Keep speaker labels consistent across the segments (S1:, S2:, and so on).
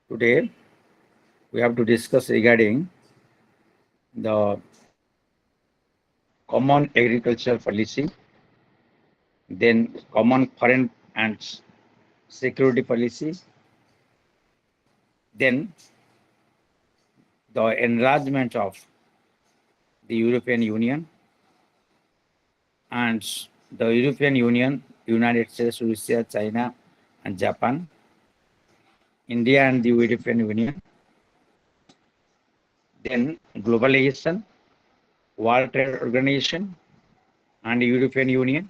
S1: Today, we have to discuss regarding the common agricultural policy, then common foreign and security policy, then the enlargement of the European Union and the European Union, United States, Russia, China, and Japan, India and the European Union, then globalization, World Trade Organization, and European Union.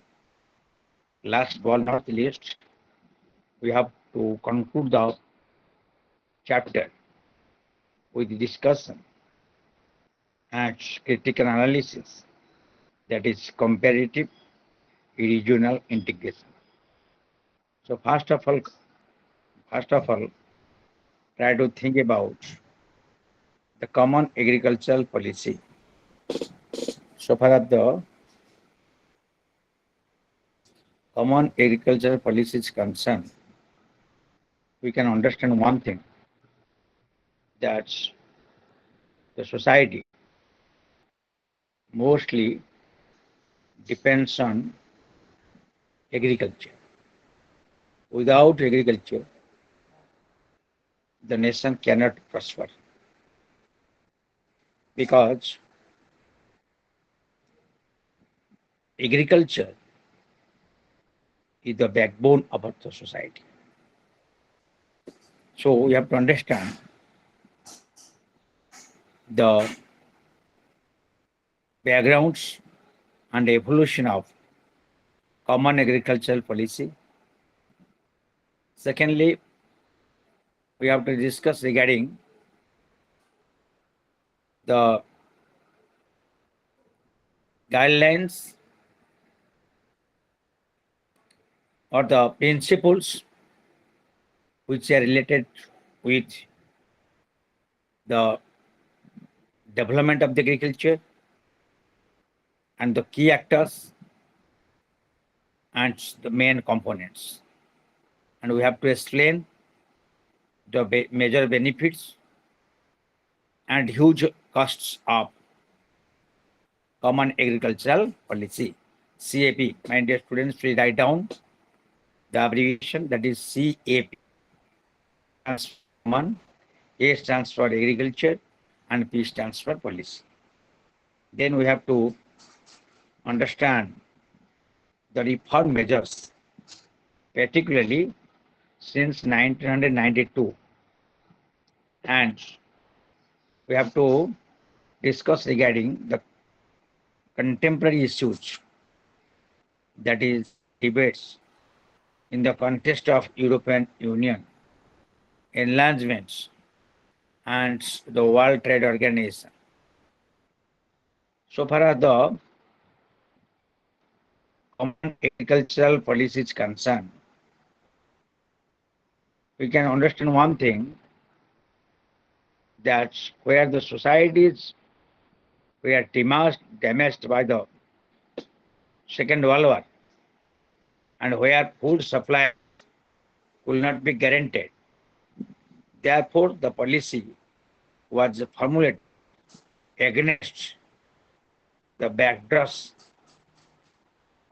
S1: Last but not least, we have to conclude the chapter with discussion and critical analysis, that is comparative regional integration. So first of all, try to think about the common agricultural policy. So far as the common agricultural policy is concerned, we can understand one thing, that the society mostly depends on agriculture. Without agriculture, the nation cannot prosper because agriculture is the backbone of the society. So we have to understand the backgrounds and evolution of common agricultural policy. Secondly, we have to discuss regarding the guidelines or the principles which are related with the development of the agriculture and the key actors and the main components. And we have to explain the major benefits and huge costs of common agricultural policy, CAP. My dear students, please write down the abbreviation, that is CAP. Common, A stands for agriculture and P stands for policy. Then we have to understand the reform measures, particularly since 1992, and we have to discuss regarding the contemporary issues, that is debates in the context of European Union, enlargements, and the World Trade Organization. So far as the common agricultural policy is concerned, we can understand one thing, that where the societies were damaged by the Second World War and where food supply will not be guaranteed, therefore the policy was formulated against the backdrops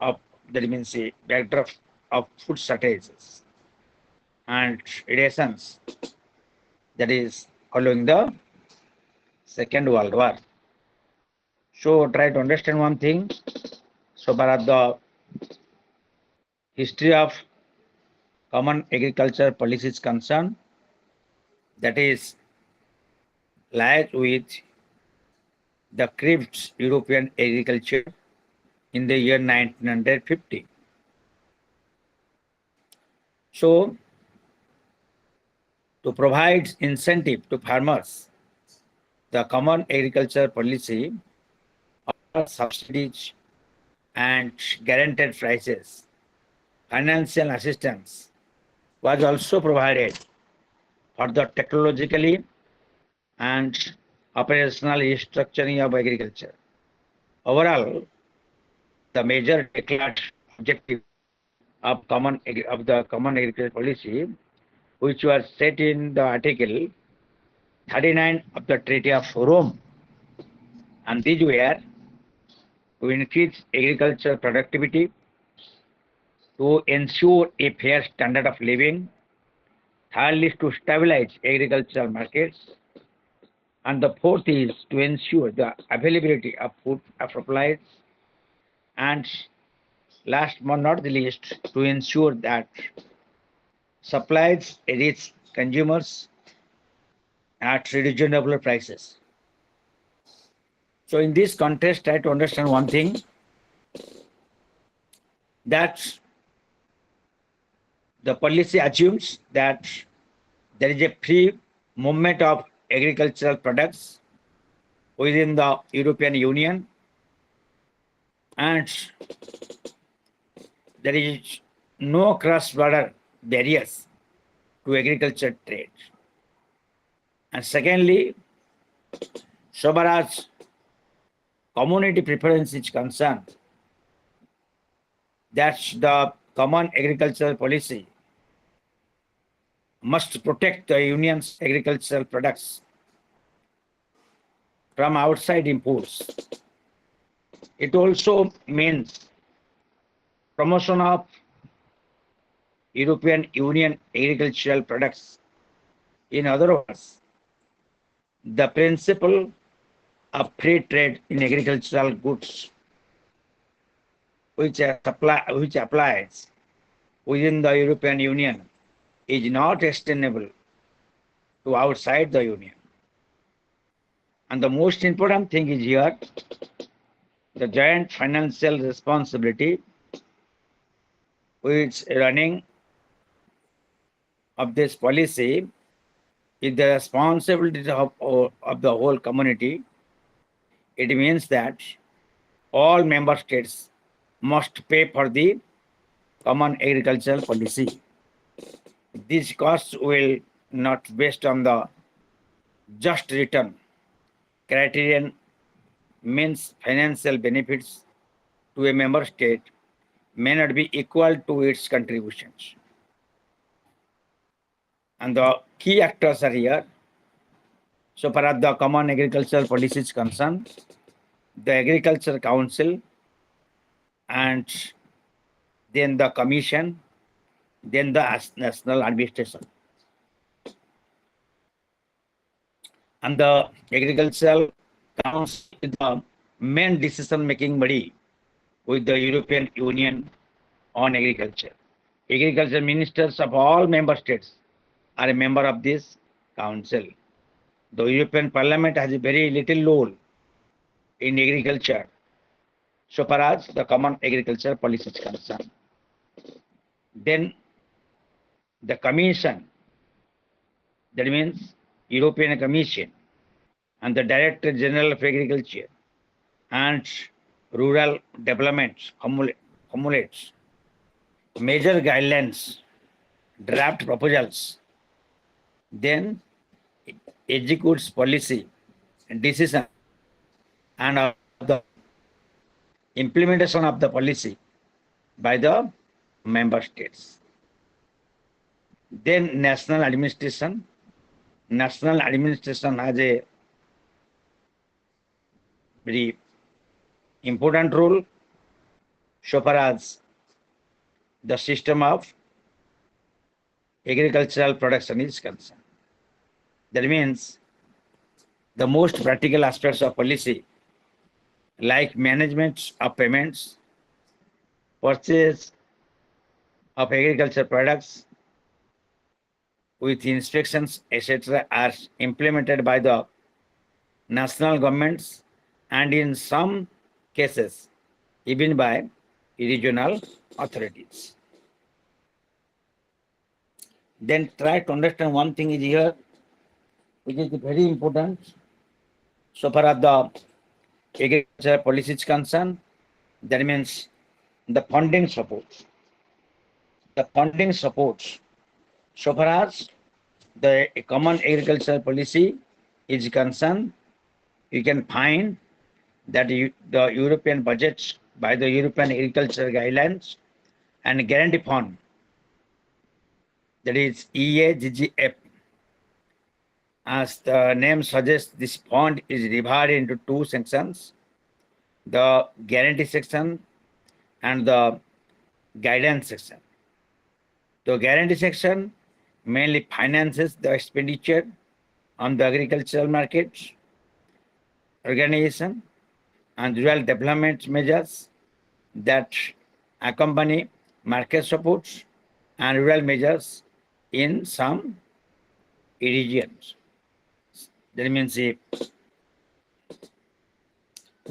S1: of, that means a backdrop of food shortages and rations, that is following the Second World War. So try to understand one thing. So far as the history of common agriculture policy is concerned, that is lies with the Cribs European agriculture in the year 1950. So to provide incentive to farmers, the common agriculture policy offers subsidies and guaranteed prices. Financial assistance was also provided for the technologically and operational restructuring of agriculture. Overall, the major declared objective of the common agriculture policy which was set in the Article 39 of the Treaty of Rome. And these were to increase agricultural productivity, to ensure a fair standard of living, thirdly, to stabilize agricultural markets, and the fourth is to ensure the availability of food supplies, and last but not the least, to ensure that supplies reach consumers at reasonable prices. So in this context, try to understand one thing, that the policy assumes that there is a free movement of agricultural products within the European Union, and there is no cross-border barriers to agriculture trade. And secondly, so far as community preference is concerned, that the common agricultural policy must protect the union's agricultural products from outside imports. It also means promotion of European Union agricultural products. In other words, the principle of free trade in agricultural goods, which applies within the European Union, is not extendable to outside the Union. And the most important thing is here, the joint financial responsibility which running of this policy is the responsibility of the whole community. It means that all member states must pay for the common agricultural policy. These costs will not based on the just return criterion, means financial benefits to a member state may not be equal to its contributions. And the key actors are here. So far as the common agricultural policy is concerned, the Agriculture Council, and then the Commission, then the National Administration. And the Agricultural Council is the main decision-making body with the European Union on agriculture. Agriculture ministers of all member states are a member of this council. The European Parliament has a very little role in agriculture so far as the common agriculture policy is concerned. Then the Commission, that means European Commission, and the Director General of Agriculture and Rural Development formulates major guidelines, draft proposals, then executes policy decision, and the implementation of the policy by the member states. Then national administration has a very important role so far as the system of agricultural production is concerned. That means the most practical aspects of policy, like management of payments, purchase of agricultural products with inspections, etc., are implemented by the national governments, and in some cases even by regional authorities. Then try to understand one thing is here, which is very important so far as the agricultural policy is concerned. That means the funding support. The funding supports so far as the common agricultural policy is concerned, you can find that the European budgets by the European Agricultural Guidelines and Guarantee Fund that is EAGGF. As the name suggests, this fund is divided into two sections, the guarantee section and the guidance section. The guarantee section mainly finances the expenditure on the agricultural market, organization, and rural development measures that accompany market supports and rural measures in some regions. That means we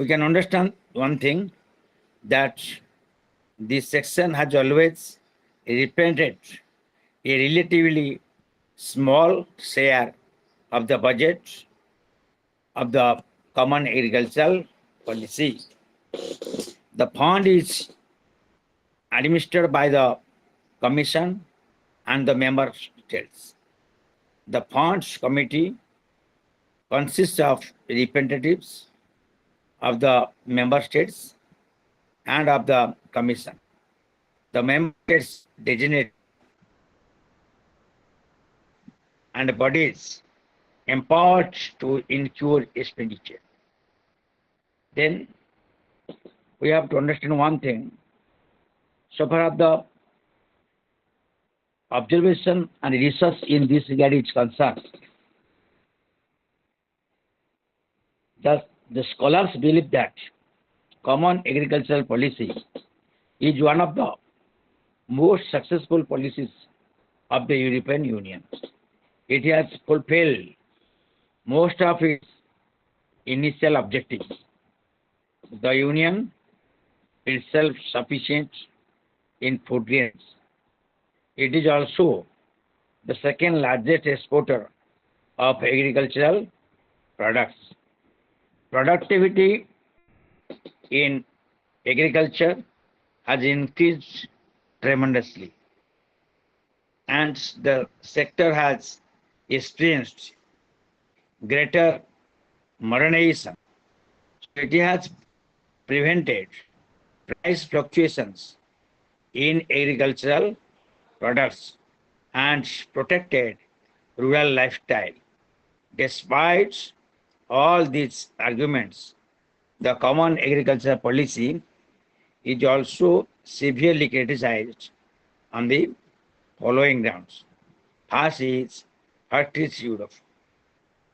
S1: can understand one thing, that this section has always represented a relatively small share of the budget of the common agricultural policy. The fund is administered by the Commission and the member states. The funds committee consists of representatives of the member states and of the Commission. The member states designate and bodies empowered to incur expenditure. Then we have to understand one thing. So far as the observation and research in this regard is concerned, the scholars believe that common agricultural policy is one of the most successful policies of the European Union. It has fulfilled most of its initial objectives. The Union is self-sufficient in food grains. It is also the second largest exporter of agricultural products. Productivity in agriculture has increased tremendously, and the sector has experienced greater modernization. It has prevented price fluctuations in agricultural products and protected rural lifestyle. Despite all these arguments, the common agricultural policy is also severely criticized on the following grounds. First is hurts Europe.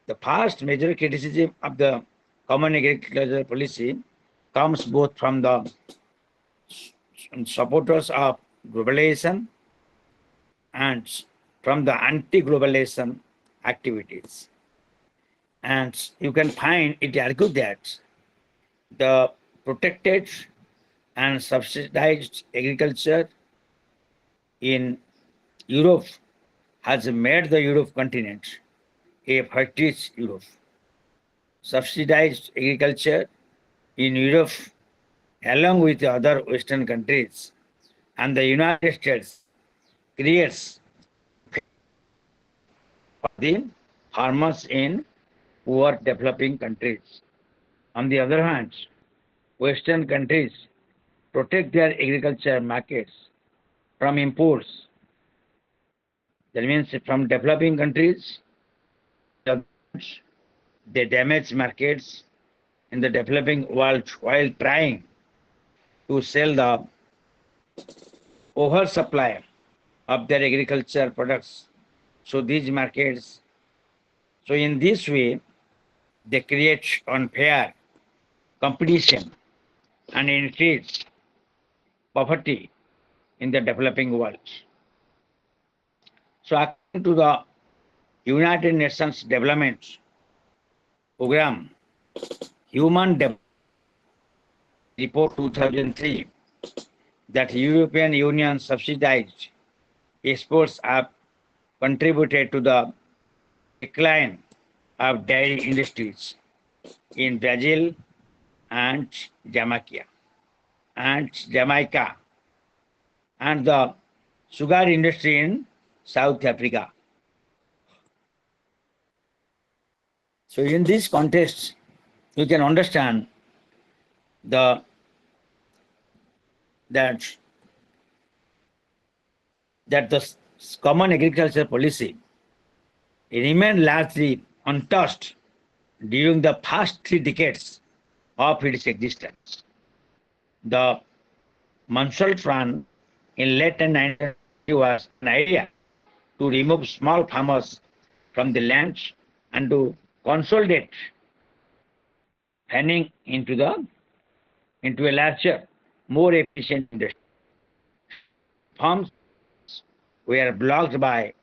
S1: The first major criticism of the common agricultural policy comes both from the supporters of globalization and from the anti-globalization activities. And you can find it argued that the protected and subsidized agriculture in Europe has made the Europe continent a fertile Europe. Subsidized agriculture in Europe, along with the other Western countries and the United States, creates for the farmers in poor developing countries. On the other hand, Western countries protect their agriculture markets from imports. That means from developing countries, they damage markets in the developing world while trying to sell the oversupply of their agriculture products. So these markets, so in this way, they create unfair competition and increase poverty in the developing world. So according to the United Nations Development Program, Human Development Report 2003, that European Union subsidized exports have contributed to the decline of dairy industries in Brazil and Jamaica and the sugar industry in South Africa. So in this context, you can understand that the common agriculture policy remained largely untouched during the past 3 decades of its existence. The Mansell Plan in late 1970 was an idea to remove small farmers from the land and to consolidate fanning into a larger, more efficient industry. Farms were blocked by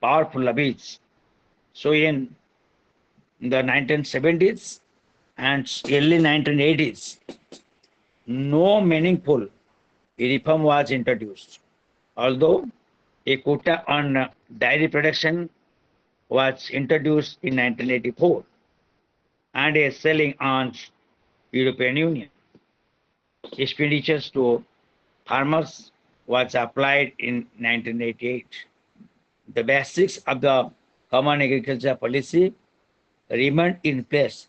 S1: powerful lobbies. So in the 1970s and early 1980s, no meaningful reform was introduced, although a quota on dairy production was introduced in 1984 and a ceiling on European Union. Expenditures to farmers was applied in 1988. The basics of the Common Agriculture Policy remained in place.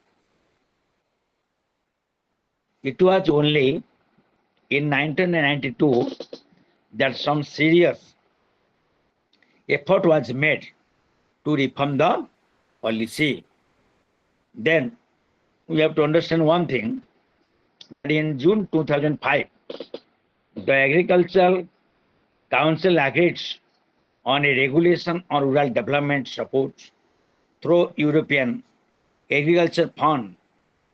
S1: It was only in 1992 that some serious effort was made to reform the policy. Then we have to understand one thing, that in June 2005, the Agricultural Council agreed on a regulation on rural development support through European Agriculture Fund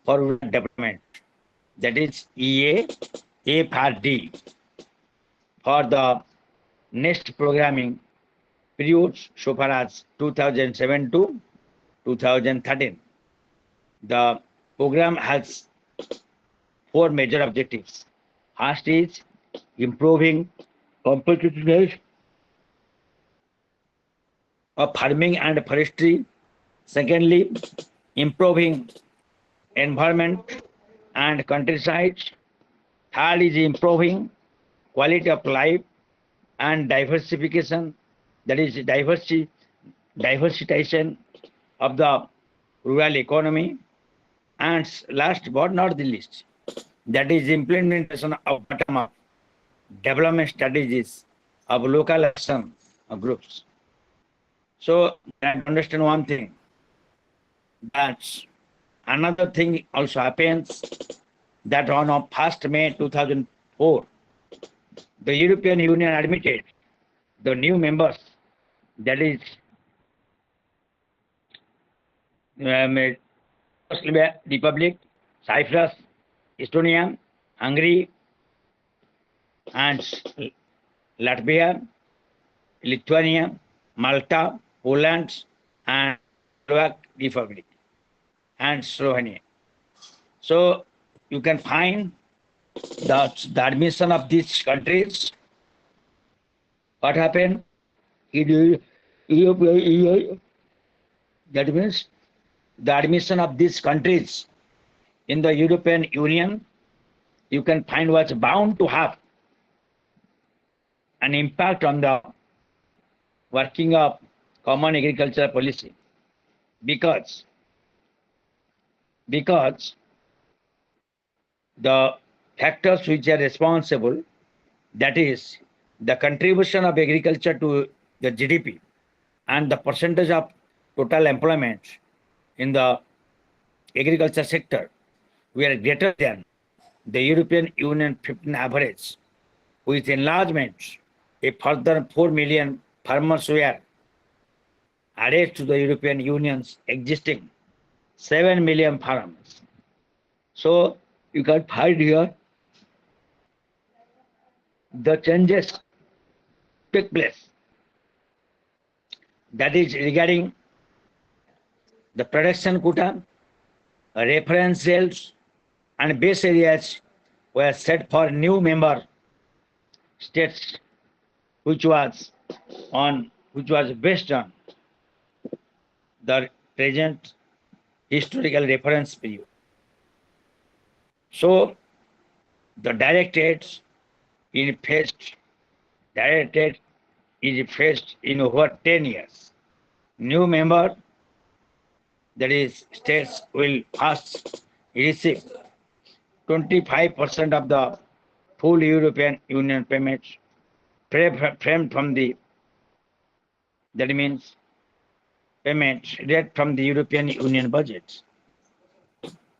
S1: for Rural Development, that is EAFRD, for the next programming period so far as 2007 to 2013. The program has 4 major objectives. First is improving competitiveness of farming and forestry. Secondly, improving environment and countryside. Third is improving quality of life and diversification, that is diversification of the rural economy. And last but not the least, that is implementation of bottom-up development strategies of local action groups. So I understand one thing, that another thing also happens, that on 1st May 2004, the European Union admitted the new members, that is Republic, Cyprus, Estonia, Hungary, and Latvia, Lithuania, Malta, Poland, and Slovak Republic, and Slovenia. So you can find that the admission of these countries, what happened? That means the admission of these countries in the European Union, you can find was bound to have an impact on the working of common agricultural policy, because the factors which are responsible, that is the contribution of agriculture to the GDP and the percentage of total employment in the agriculture sector, were greater than the European Union 15 average. With enlargement, a further 4 million farmers were added to the European Union's existing 7 million farmers. So you can find here the changes take place, that is regarding the production quota, reference sales, and base areas were set for new member states, which was based on the present historical reference period. So the directed is phased in over 10 years. New member, that is states, will first receive 25% of the full European Union payments framed from the That means payment direct from the European Union budget.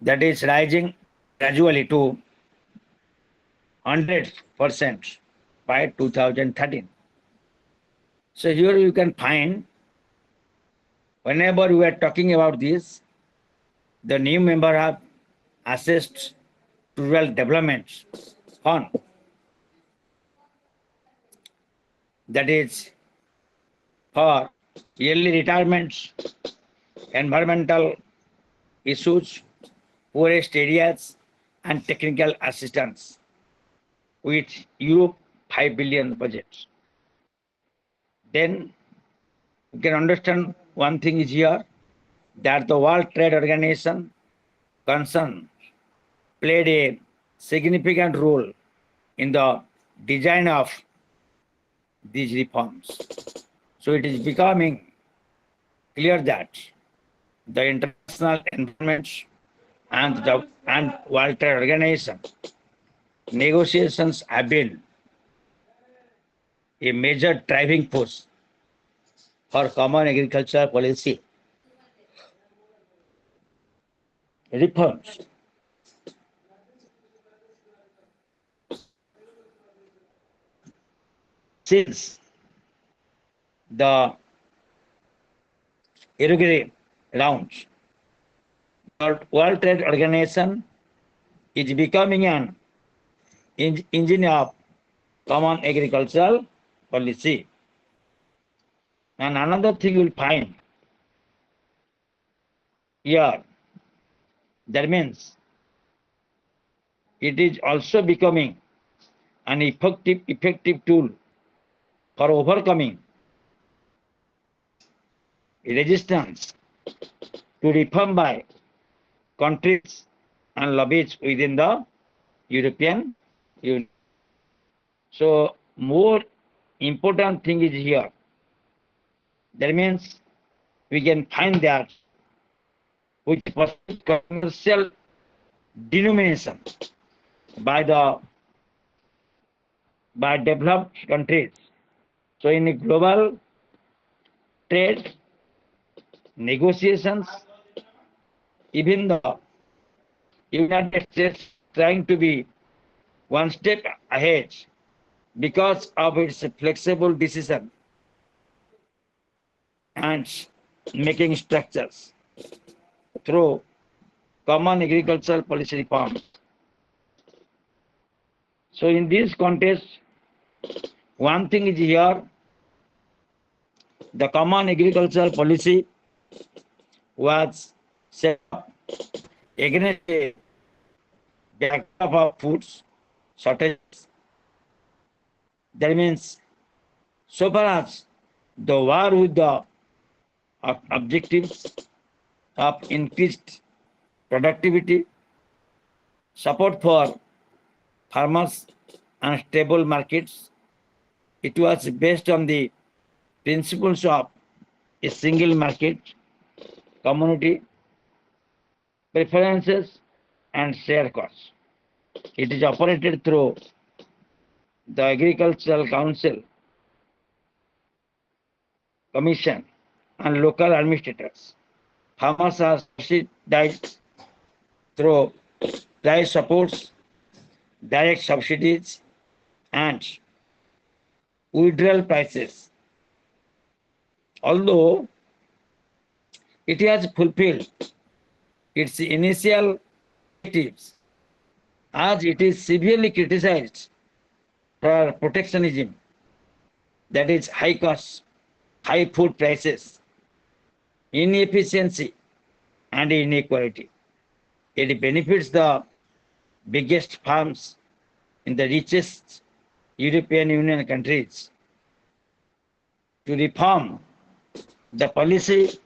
S1: That is rising gradually to 100% by 2013. So here you can find, whenever we are talking about this, the new member have assessed rural development fund, that is for yearly retirements, environmental issues, poorest areas, and technical assistance with Euro 5 billion budget. Then you can understand one thing is here, that the World Trade Organization concern played a significant role in the design of these reforms. So it is becoming clear that the international environment and World Trade Organization negotiations have been a major driving force for common agricultural policy reforms. Since the Uruguay rounds, World Trade Organization is becoming an engine of common agricultural policy. And another thing you'll find here, that means it is also becoming an effective tool for overcoming resistance to reform by countries and lobbies within the European Union. So more important thing is here. That means we can find that which was commercial denomination by developed countries. So in a global trade negotiations, even the United States trying to be one step ahead because of its flexible decision and making structures through common agricultural policy reforms. So in this context, one thing is here, the common agricultural policy was set up against a backdrop of foods shortages. That means so far as the war with the objectives of increased productivity, support for farmers and stable markets, it was based on the principles of a single market, community preferences, and share costs. It is operated through the Agricultural Council, Commission, and local administrators. Farmers are subsidized through price supports, direct subsidies, and withdrawal prices. Although it has fulfilled its initial objectives, as it is severely criticized for protectionism, that is high costs, high food prices, inefficiency, and inequality. It benefits the biggest farms in the richest European Union countries. To reform the policy,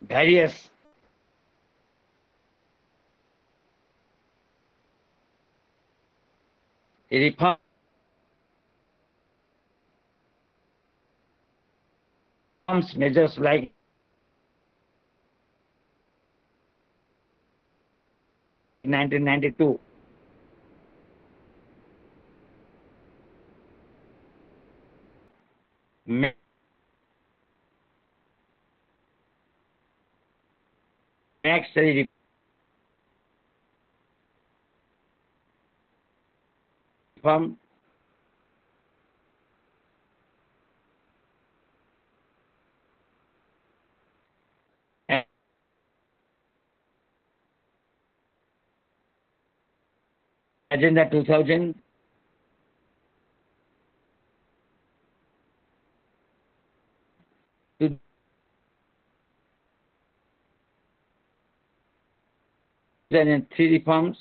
S1: various reform measures like in 1992, necessary reform Agenda 2000 to 2003 reforms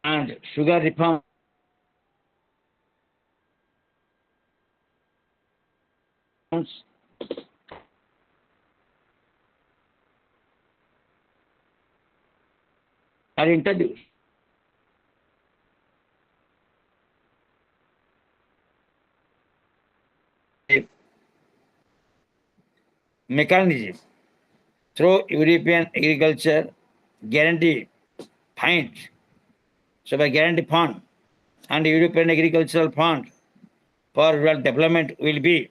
S1: and sugar reforms are introduced. A mechanism through European Agriculture Guarantee Fund, so by Guarantee Fund and European Agricultural Fund for Rural Development will be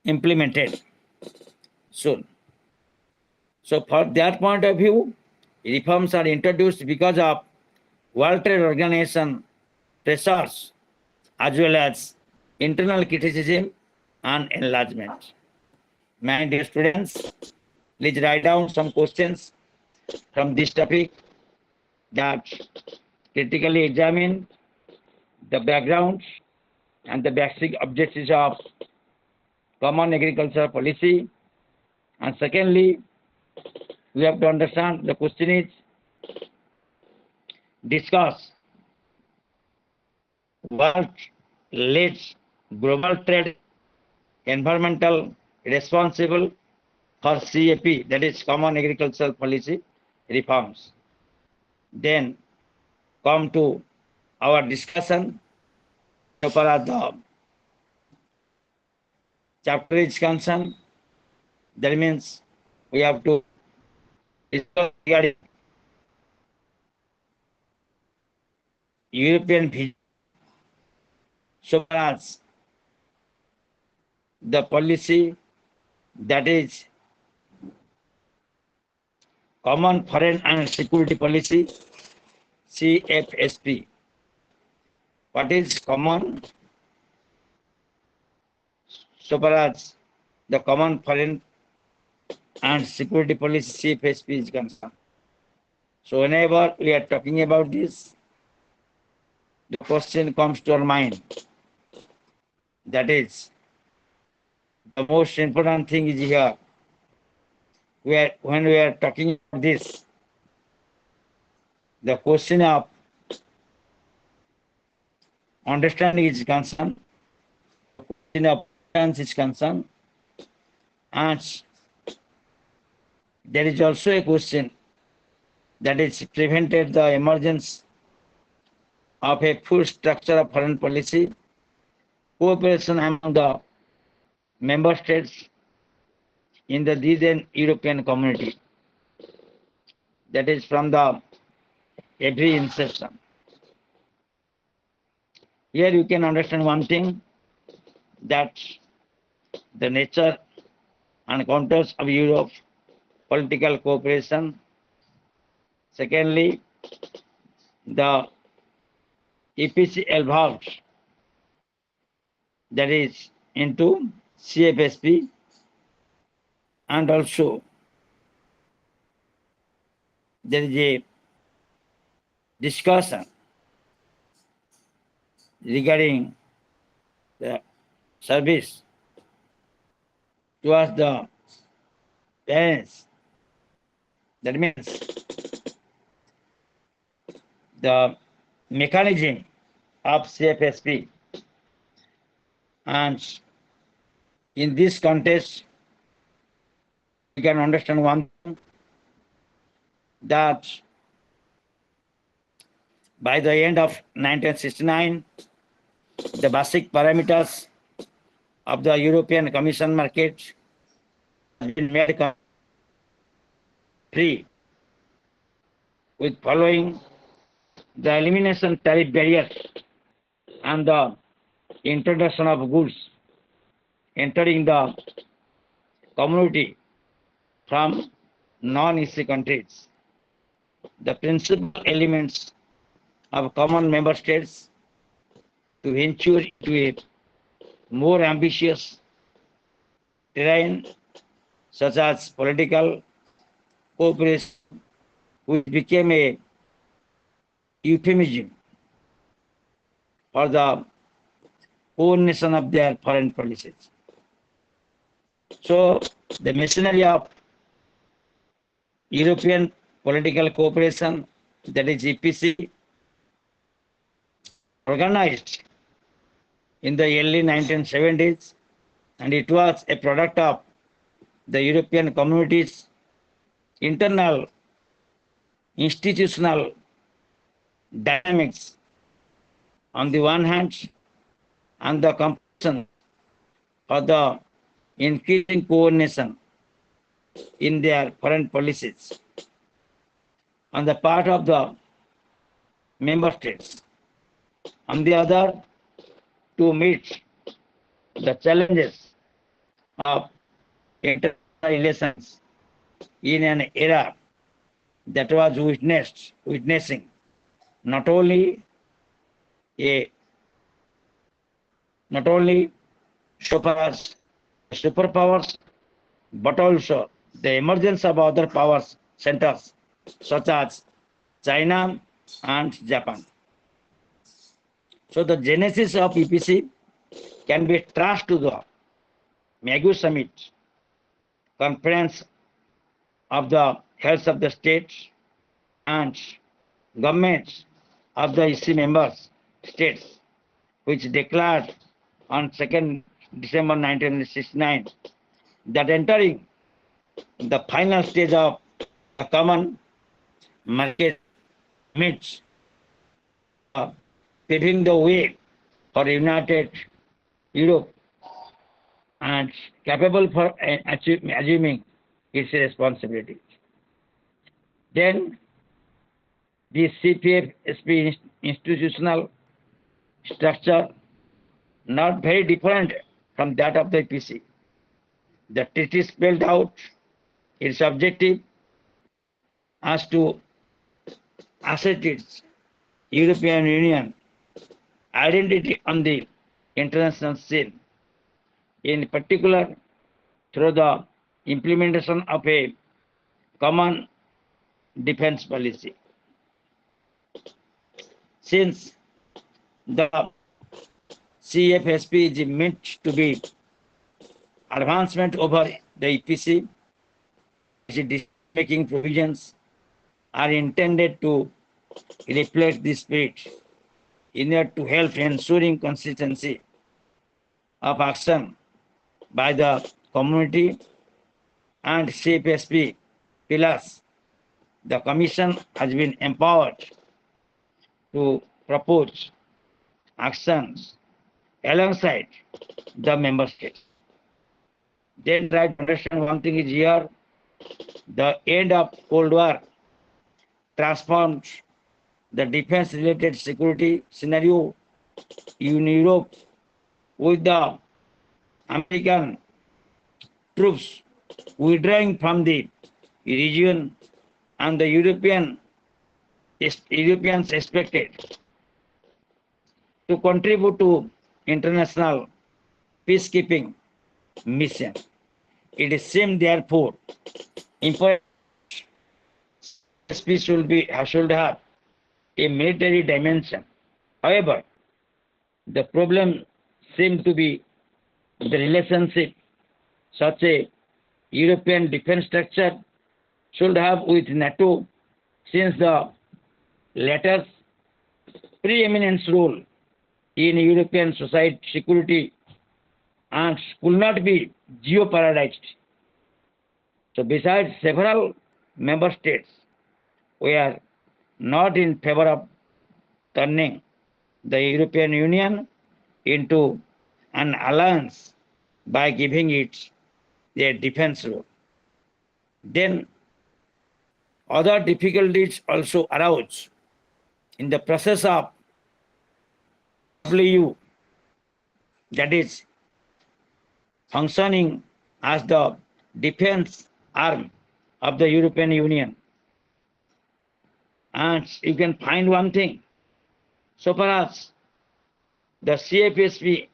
S1: implemented soon. So from that point of view, reforms are introduced because of World Trade Organization pressures as well as internal criticism and enlargement. My dear students, please write down some questions from this topic that critically examine the background and the basic objectives of common agricultural policy. And secondly, we have to understand the question is discuss what leads global trade environmental responsible for CAP, that is Common Agricultural Policy reforms. Then come to our discussion as far as the chapter is concerned. That means we have to discuss regarding European vision so far as the policy, that is Common Foreign and Security Policy, CFSP. What is common so far as the Common Foreign and Security Policy, CFSP, is concerned? So whenever we are talking about this, the question comes to our mind. That is, the most important thing is here. When we are talking about this, the question of understanding is concerned, the question of balance is concerned, and there is also a question that is prevented the emergence of a full structure of foreign policy, cooperation among the member states in the then European community. That is from the every inception. Here you can understand one thing, that the nature and contours of Europe, political cooperation. Secondly, the EPC-11, that is into CFSP, and also there is a discussion regarding the service towards the parents. That means the mechanism of CFSP. And in this context, you can understand one thing, that by the end of 1969, the basic parameters of the European Commission market has been made free with following the elimination tariff barriers and the introduction of goods entering the community from non-EC countries. The principal elements of common member states to venture into a more ambitious terrain such as political cooperation, which became a euphemism for the coordination of their foreign policies. So the machinery of European political cooperation, that is EPC, organized in the early 1970s, and it was a product of the European community's internal institutional dynamics on the one hand, and the compulsion for the increasing coordination in their foreign policies on the part of the member states. On the other, to meet the challenges of international relations in an era that was witnessing not only superpowers, but also the emergence of other powers centers such as China and Japan. So the genesis of EPC can be traced to the Magu Summit, conference of the heads of the states and governments of the EC members states, which declared on 2nd December 1969 that entering the final stage of a common market means paving the way for united Europe and capable for assuming its responsibilities. Then the CPFSP institutional structure not very different from that of the EPC. The treaty spelled out its objective as to assert its European Union identity on the international scene, in particular through the implementation of a common defense policy. Since the CFSP is meant to be advancement over the EPC, decision-making provisions are intended to reflect this spirit in order to help ensuring consistency of action by the community and CFSP pillars. The Commission has been empowered to propose actions alongside the member states. Then try to understand one thing is here, the end of Cold War transformed the defense-related security scenario in Europe with the American troops withdrawing from the region and the Europeans expected to contribute to international peacekeeping mission. It is seemed therefore important peace should have a military dimension. However, the problem seemed to be the relationship such a European defense structure should have with NATO, since the latter's preeminent role in European society security and could not be jeopardized. So besides, several member states were not in favor of turning the European Union into an alliance by giving it a defense role. Then other difficulties also arise in the process of W, that is functioning as the defense arm of the European Union. And you can find one thing. So far as the CFSP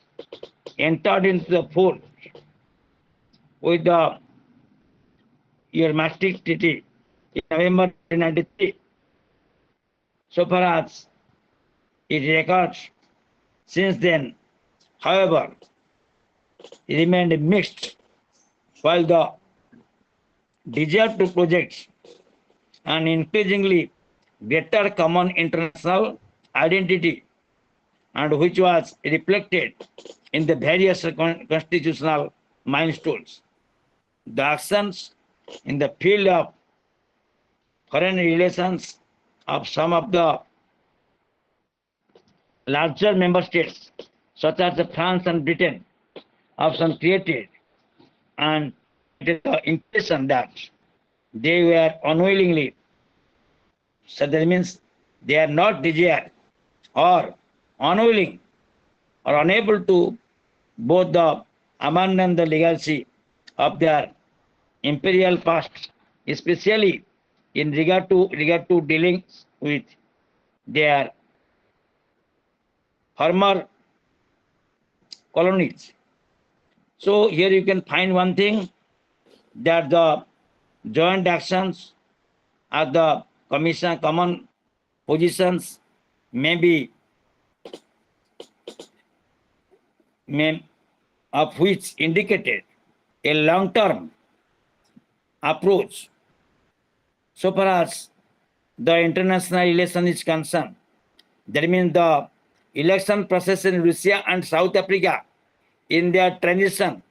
S1: entered into the fold with the your Maastricht Treaty in November 1993, so far as it records since then, however, it remained mixed, while the desire to project an increasingly greater common international identity, and which was reflected in the various constitutional milestones. The actions in the field of foreign relations of some of the larger member states, such as France and Britain, often created and the impression that they were unwillingly, so that means they are not desire or unwilling or unable to both the abandon the legacy of their imperial past, especially in regard to dealings with their former colonies. So here you can find one thing, that the joint actions at the commission common positions may be of which indicated a long-term approach so far as the international relation is concerned. That means the election process in Russia and South Africa in their transition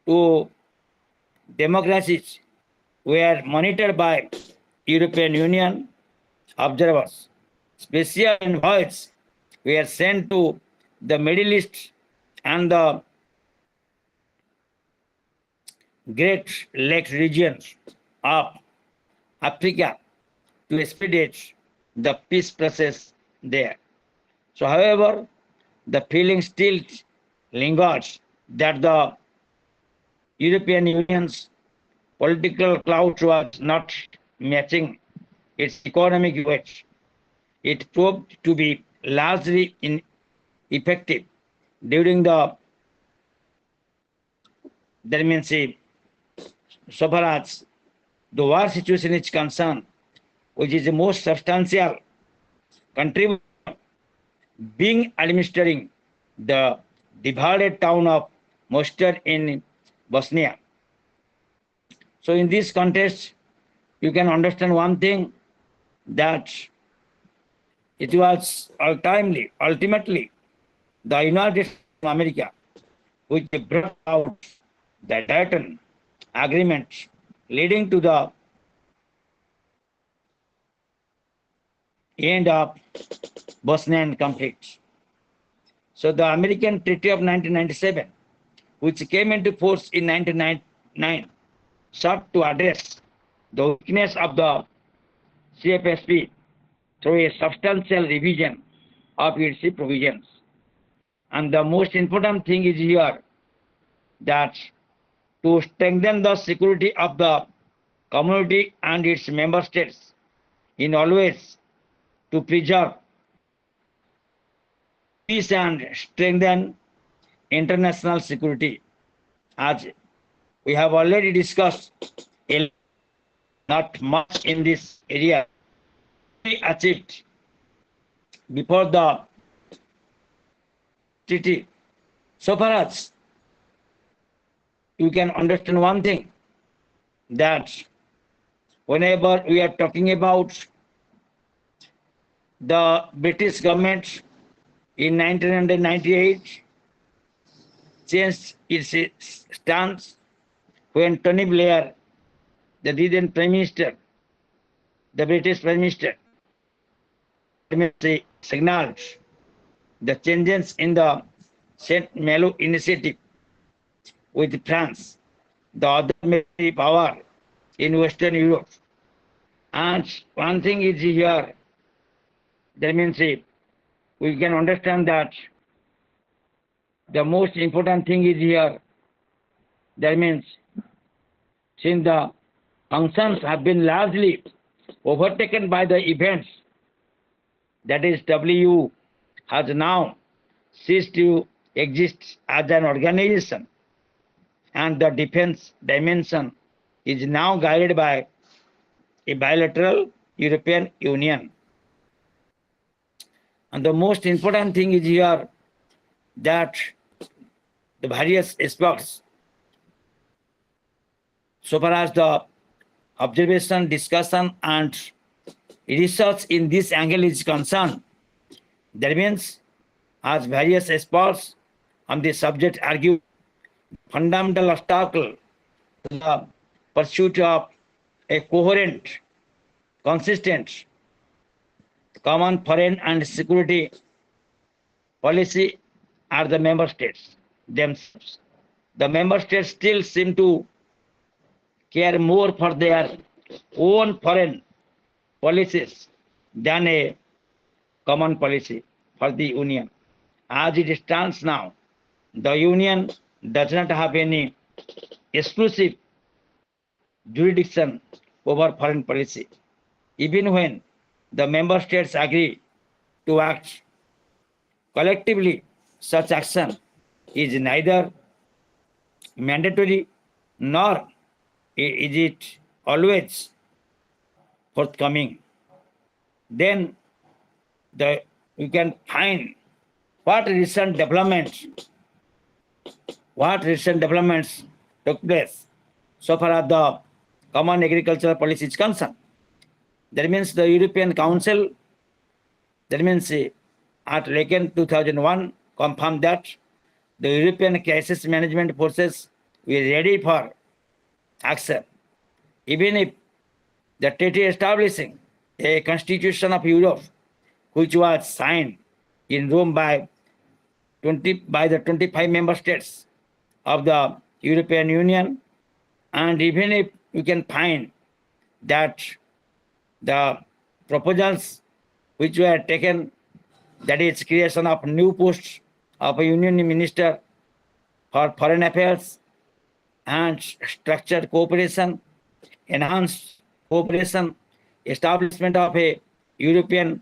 S1: to democracies were monitored by European Union observers. Special envoys were sent to the Middle East and the Great Lakes regions of Africa to expedite the peace process there. So, however, the feeling still lingers that the European Union's political clout was not matching its economic weight. It proved to be largely ineffective during the, that means so far as the war situation is concerned, which is the most substantial contribution being administering the divided town of Mostar in Bosnia. So in this context, you can understand one thing, that it was ultimately the United States of America which brought out the Dayton Agreement, leading to the end of Bosnian conflict. So the American Treaty of 1997, which came into force in 1999, sought to address the weakness of the CFSP through a substantial revision of its provisions. And the most important thing is here, that to strengthen the security of the community and its member states, in always to preserve peace and strengthen international security. As we have already discussed, not much in this area achieved before the treaty. So far as you can understand one thing, that whenever we are talking about the British government in 1998 changed its stance when Tony Blair, the then Prime Minister, the British Prime Minister, signaled the changes in the St. Malo initiative with France, the other military power in Western Europe. And one thing is here, that means we can understand that the most important thing is here, that means since the functions have been largely overtaken by the events, that is WU has now ceased to exist as an organization, and the defense dimension is now guided by a bilateral European Union. And the most important thing is here that the various aspects, so far as the observation, discussion, and research in this angle is concerned, that means as various experts on the subject argue, fundamental obstacle to the pursuit of a coherent, consistent, common foreign and security policy are the member states themselves. The member states still seem to care more for their own foreign policies than a common policy for the Union. As it stands now, the Union does not have any exclusive jurisdiction over foreign policy. Even when the member states agree to act collectively, such action is neither mandatory nor is it always forthcoming. Then we can find what recent developments took place so far as the common agricultural policy is concerned. That means the European Council, that means at Laken 2001, confirmed that the European crisis management forces were ready for action. Even if the treaty establishing a constitution of Europe, which was signed in Rome by the 25 member states of the European Union, and even if we can find that the proposals which were taken, that is creation of new posts of a Union Minister for Foreign Affairs and structured cooperation, enhanced cooperation, establishment of a European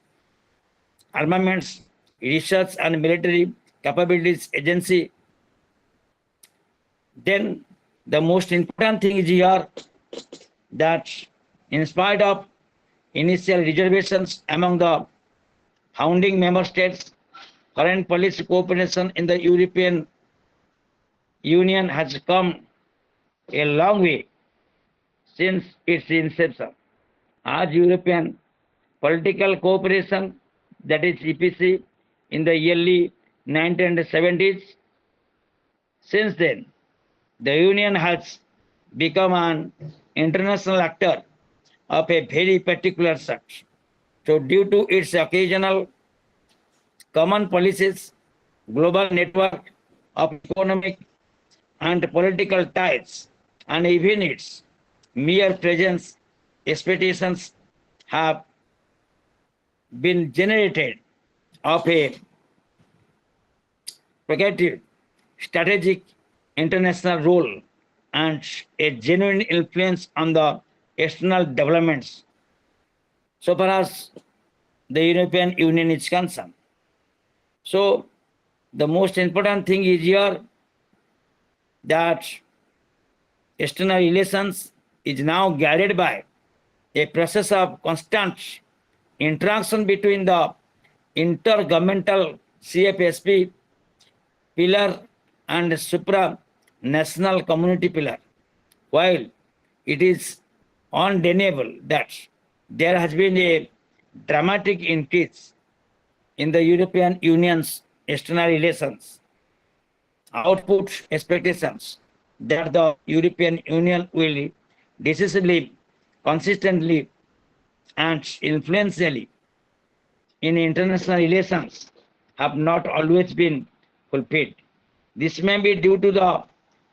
S1: armaments, research and military capabilities agency. Then the most important thing is here that in spite of initial reservations among the founding member states, foreign policy cooperation in the European Union has come a long way since its inception. As European political cooperation, that is EPC, in the early 1970s, since then, the Union has become an international actor of a very particular sort. So due to its occasional common policies, global network of economic and political ties, and even its mere presence, expectations have been generated of a proactive strategic international role and a genuine influence on the external developments so far as the European Union is concerned. So the most important thing is here that external relations is now guided by a process of constant interaction between the intergovernmental CFSP pillar and supranational community pillar. While it is undeniable that there has been a dramatic increase in the European Union's external relations output expectations that the European Union will decisively, consistently, and influentially in international relations have not always been fulfilled. This may be due to the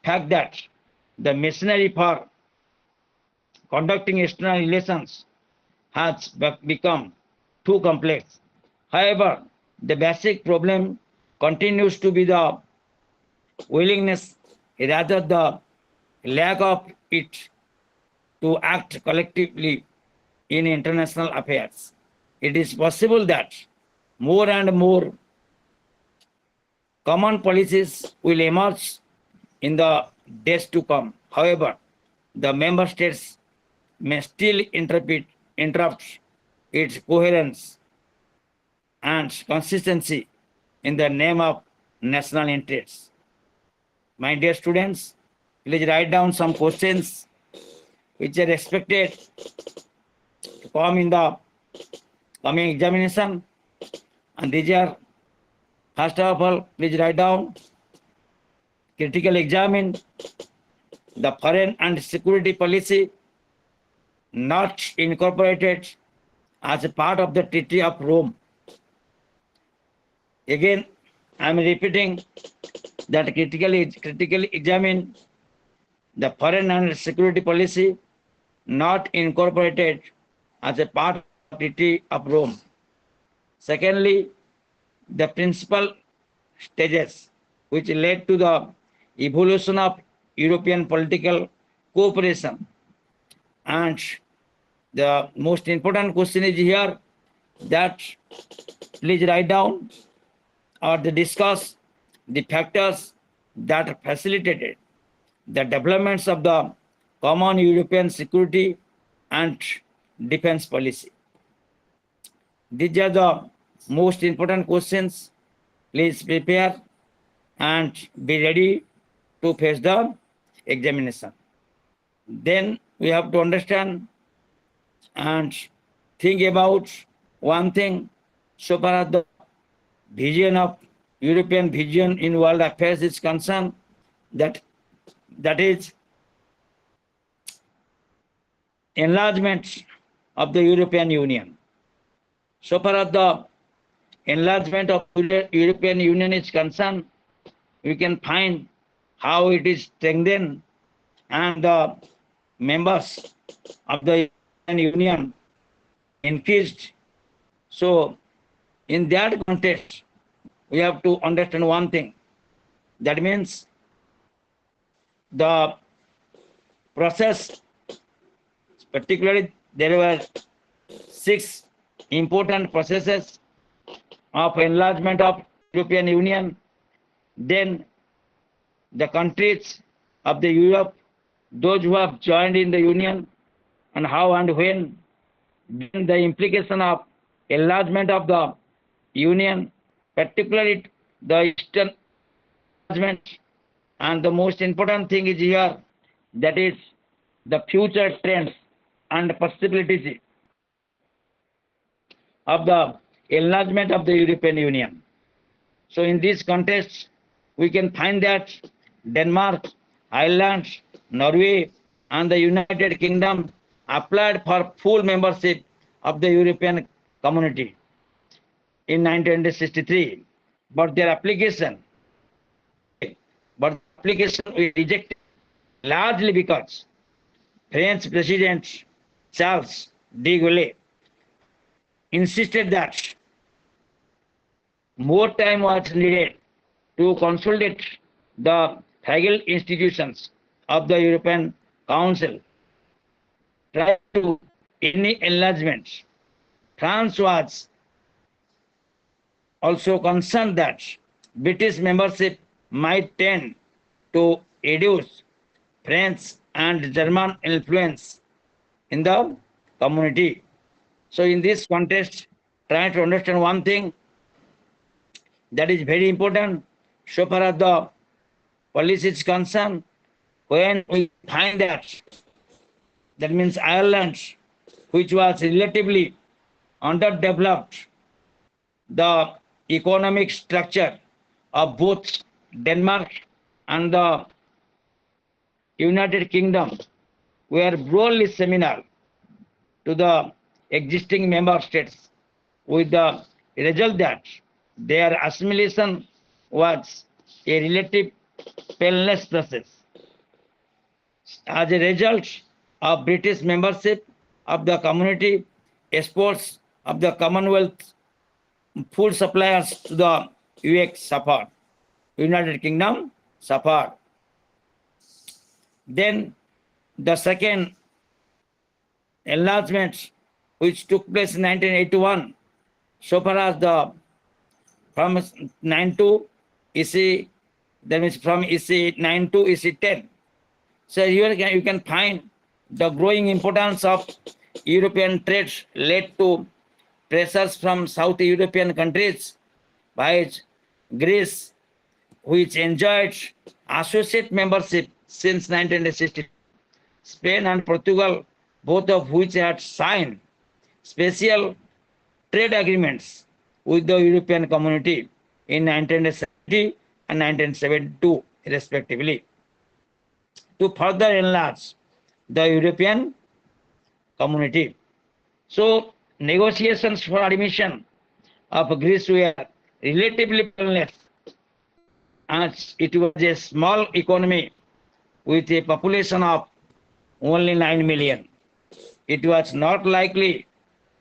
S1: fact that the machinery for conducting external relations has become too complex. However, the basic problem continues to be the willingness, rather the lack of it, to act collectively in international affairs. It is possible that more and more common policies will emerge in the days to come. However, the member states may still interrupt its coherence and consistency in the name of national interests. My dear students, please write down some questions which are expected to come in the coming examination. And these are, first of all, please write down, critical examine the foreign and security policy not incorporated as a part of the Treaty of Rome. Again, I am repeating that critically examine the foreign and security policy not incorporated as a part of the Treaty of Rome. Secondly, the principal stages which led to the evolution of European political cooperation. And the most important question is here that please write down or discuss the factors that facilitated the developments of the common European security and defense policy. These are the most important questions. Please prepare and be ready to face the examination. Then we have to understand and think about one thing. So far as the vision of European vision in world affairs is concerned, that is enlargement of the European Union. So far as the enlargement of European Union is concerned, we can find how it is strengthened and the members of the European Union increased. So in that context, we have to understand one thing. That means the process, particularly there were 6 important processes of enlargement of European Union. Then the countries of the Europe, those who have joined in the Union, and how and when. Then the implication of enlargement of the Union, particularly the Eastern enlargement. And the most important thing is here, that is the future trends and possibilities of the enlargement of the European Union. So in this context, we can find that Denmark, Ireland, Norway, and the United Kingdom applied for full membership of the European Community in 1963. But their application was rejected largely because French President Charles de Gaulle insisted that more time was needed to consolidate the fragile institutions of the European Council. Prior to any enlargement, France was also concerned that British membership might tend to reduce French and German influence in the community. So in this context, try to understand one thing that is very important. So far as the policy is concerned, when we find that means Ireland, which was relatively underdeveloped, the economic structure of both Denmark and the United Kingdom were broadly similar to the existing member states, with the result that their assimilation was a relative painless process. As a result of British membership of the community, exports of the Commonwealth food suppliers to the UX suffered. United Kingdom suffered. Then the second enlargement, which took place in 1981, so far as the from 9 to EC, that means from EC 9 to EC 10. So here you can find the growing importance of European trade led to pressures from South European countries, by Greece, which enjoyed associate membership since 1960. Spain and Portugal, both of which had signed special trade agreements with the European Community in 1970 and 1972, respectively, to further enlarge the European Community. So, negotiations for admission of Greece were relatively painless, as it was a small economy with a population of only 9 million. It was not likely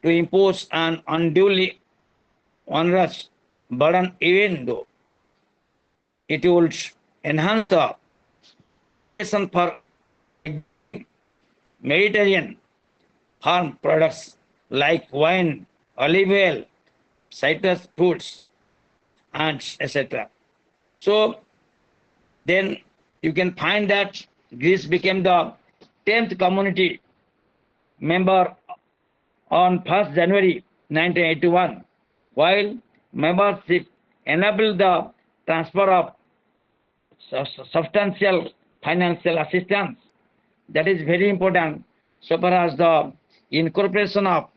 S1: to impose an unduly onerous burden, even though it would enhance the population for Mediterranean farm products like wine, olive oil, citrus fruits, and etc. So then you can find that Greece became the 10th community member on 1st January 1981, while membership enabled the transfer of substantial financial assistance. That is very important so far as the incorporation of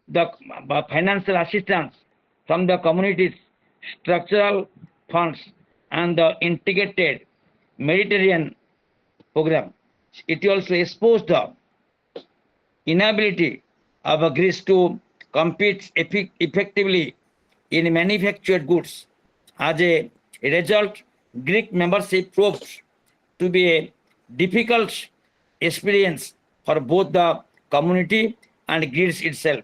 S1: the financial assistance from the community's structural funds and the integrated Mediterranean program. It also exposed the inability of Greece to compete effectively in manufactured goods. As a result, Greek membership proved to be a difficult experience for both the community and Greece itself.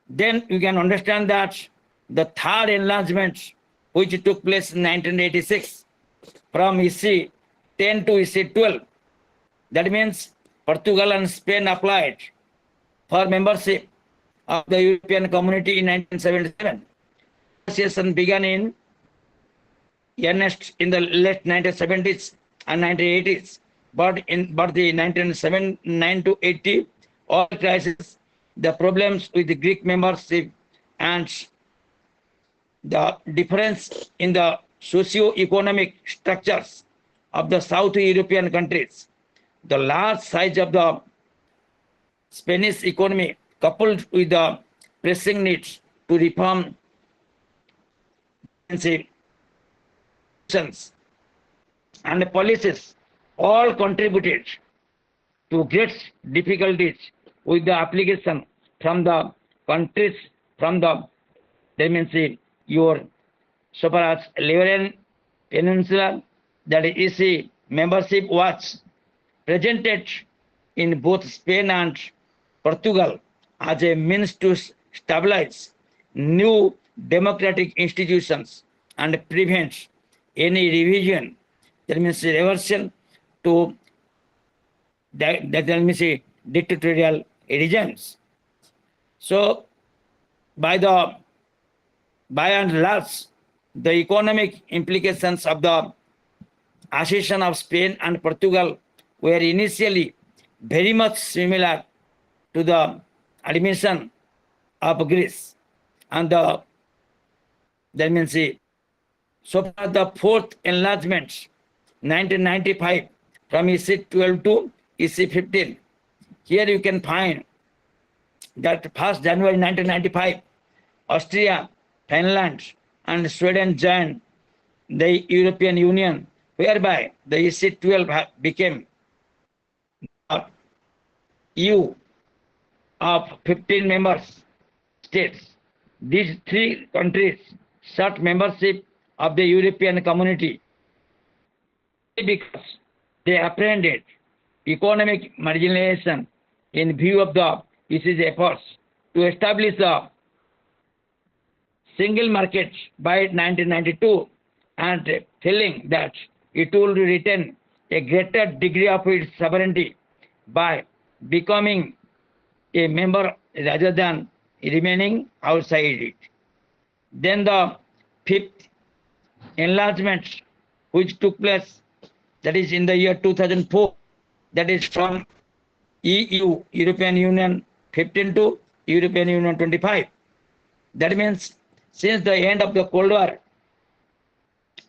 S1: Then you can understand that the third enlargement, which took place in 1986 from EC 10 to EC 12, that means Portugal and Spain applied for membership of the European Community in 1977. Negotiation began in earnest in the late 1970s and 1980s, but the 1979 to 80 oil crisis, the problems with the Greek membership, and the difference in the socio-economic structures of the South European countries, the large size of the Spanish economy, coupled with the pressing needs to reform institutions and policies, all contributed to great difficulties with the application from the countries from the your so far as Iberian Peninsula, that EC membership was presented in both Spain and Portugal as a means to stabilize new democratic institutions and prevent any revision, that means reversion to dictatorial regimes. So by and large, the economic implications of the accession of Spain and Portugal were initially very much similar to the admission of Greece, and so far the fourth enlargement, 1995, from EC 12 to EC 15. Here you can find that 1st January 1995, Austria, Finland, and Sweden joined the European Union, whereby the EC 12 became EU of 15 member states. These three countries sought membership of the European Community because they apprehended economic marginalization in view of the EC's efforts to establish the single market by 1992 and feeling that it will retain a greater degree of its sovereignty by becoming a member rather than remaining outside it. Then the fifth enlargement, which took place, that is in the year 2004, that is from EU, European Union 15 to European Union 25. That means since the end of the Cold War,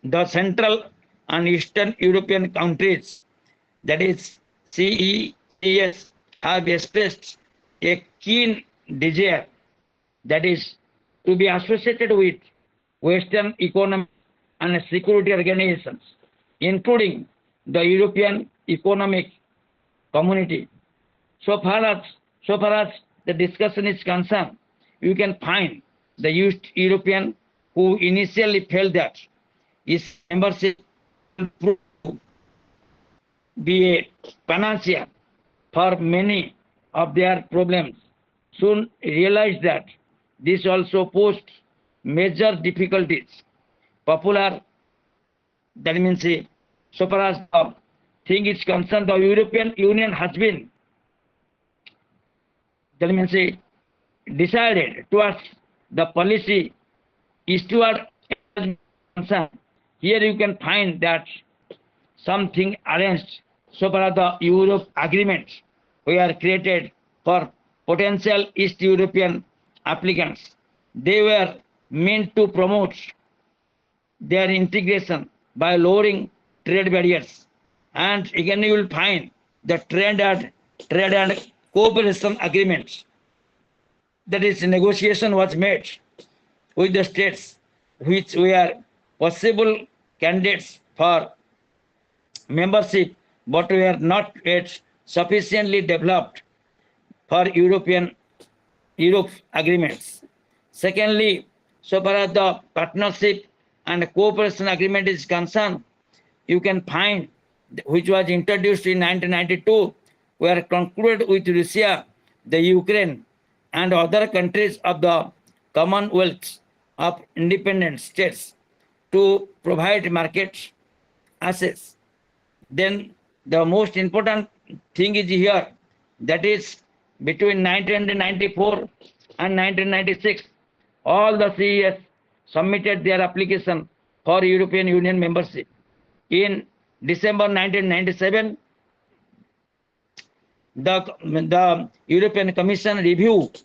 S1: the Central and Eastern European countries, that is CES, have expressed a keen desire, that is to be associated with Western economic and security organizations, including the European Economic Community. So far as the discussion is concerned, you can find the East European who initially felt that its membership would be a panacea for many of their problems, soon realized that this also posed major difficulties. Popular, that means so far as the thing is concerned, the European Union has been, that means decided towards the policy eastward concern. Here you can find that something arranged so far as the Europe agreements were created for potential East European applicants. They were meant to promote their integration by lowering trade barriers. And again you will find the trade and cooperation agreements. That is, negotiation was made with the states which were possible candidates for membership but were not yet sufficiently developed for Europe agreements. Secondly, so far as the partnership and cooperation agreement is concerned, you can find which was introduced in 1992 were concluded with Russia, the Ukraine, and other countries of the Commonwealth of Independent States to provide market access. Then the most important thing is here, that is between 1994 and 1996, all the CES submitted their application for European Union membership. In December 1997, the European Commission reviewed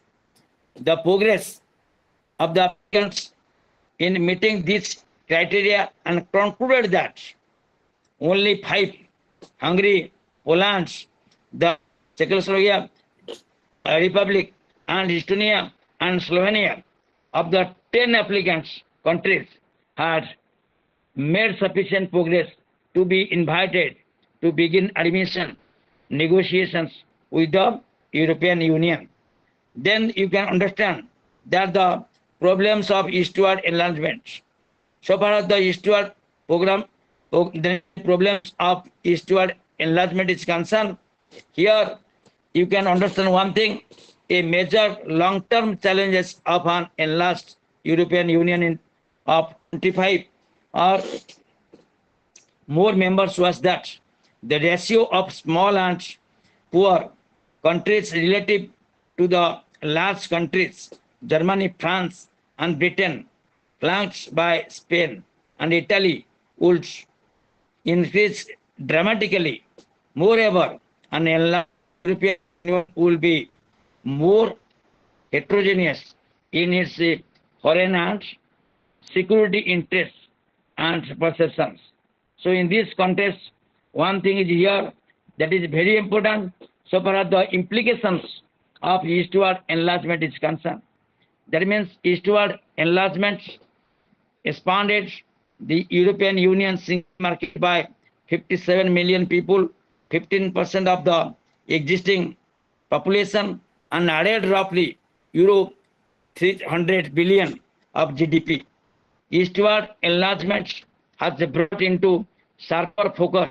S1: the progress of the applicants in meeting these criteria and concluded that only 5, Hungary, Poland, the Czechoslovakia Republic, and Estonia and Slovenia, of the 10 applicants countries, had made sufficient progress to be invited to begin admission negotiations with the European Union. Then you can understand that the problems of eastward enlargement. So far as the eastward program, the problems of eastward enlargement is concerned, here you can understand one thing: a major long-term challenges of an enlarged European Union of 25 or more members was that the ratio of small and poor countries relative to the large countries, Germany, France, and Britain, flanked by Spain and Italy, would increase dramatically. Moreover, an enlarged European Union will be more heterogeneous in its foreign and security interests and perceptions. So in this context, one thing is here that is very important so far as the implications of eastward enlargement is concerned. That means eastward enlargement expanded the European Union single market by 57 million people, 15% of the existing population, and added roughly euro 300 billion of GDP. Eastward enlargement has brought into sharper focus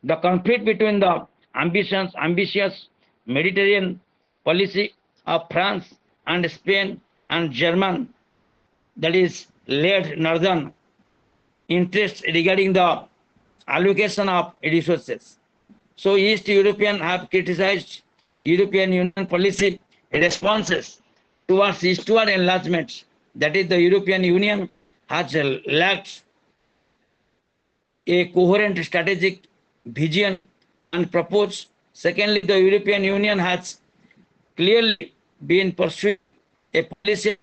S1: The conflict between the ambitious Mediterranean policy of France and Spain and German, that is led northern interests regarding the allocation of resources. So East European have criticized European Union policy responses towards eastward enlargement. That is, the European Union has lacked a coherent strategic vision and proposed. Secondly, the European Union has clearly been pursuing a policy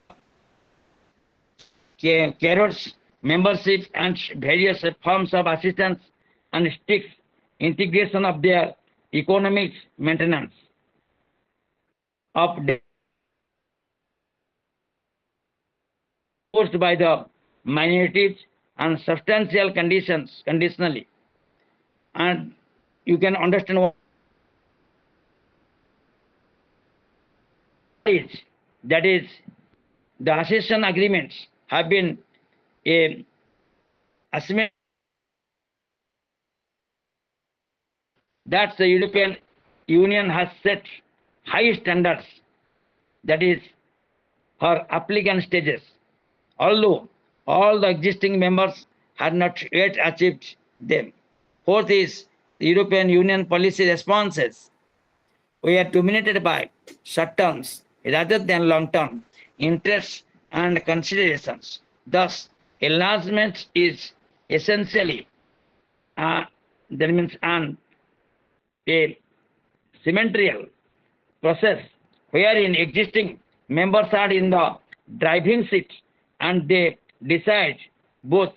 S1: carrots, membership, and various forms of assistance and strict integration of their economic maintenance of posed by the minorities and substantial conditions conditionally. And you can understand what is that is the accession agreements have been a assumed that the European Union has set high standards, that is for applicant stages, although all the existing members had not yet achieved them. Fourth is the European Union policy responses were dominated by short terms rather than long term interests and considerations. Thus, enlargement is essentially that means a symmetrical process wherein existing members are in the driving seat and they decide both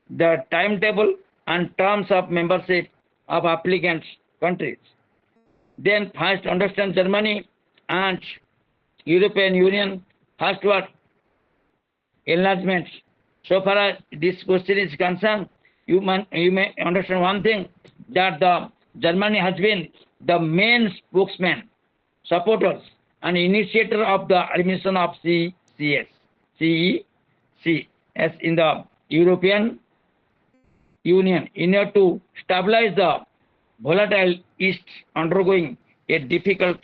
S1: the timetable and terms of membership of applicant countries. Then first understand Germany and European Union firstward enlargement. So far as this question is concerned, you may understand one thing, that the Germany has been the main spokesman, supporters, and initiator of the admission of CES in the European Union in order to stabilize the volatile East undergoing a difficult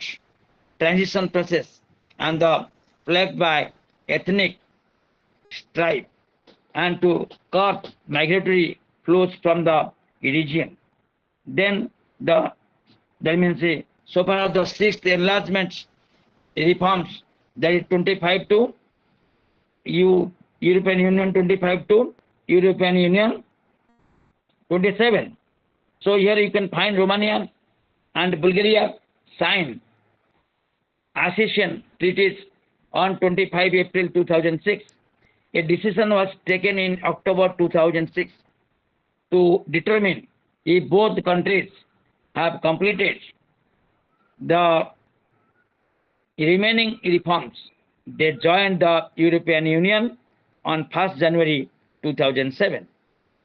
S1: transition process and the plagued by ethnic strife and to curb migratory flows from the region. Then that means so far as the sixth enlargement reforms, that is 25 to European Union 25 to European Union 27. So here you can find Romania and Bulgaria signed accession treaties on 25 April 2006. A decision was taken in October 2006 to determine if both countries have completed the remaining reforms. They joined the European Union on 1st January 2007.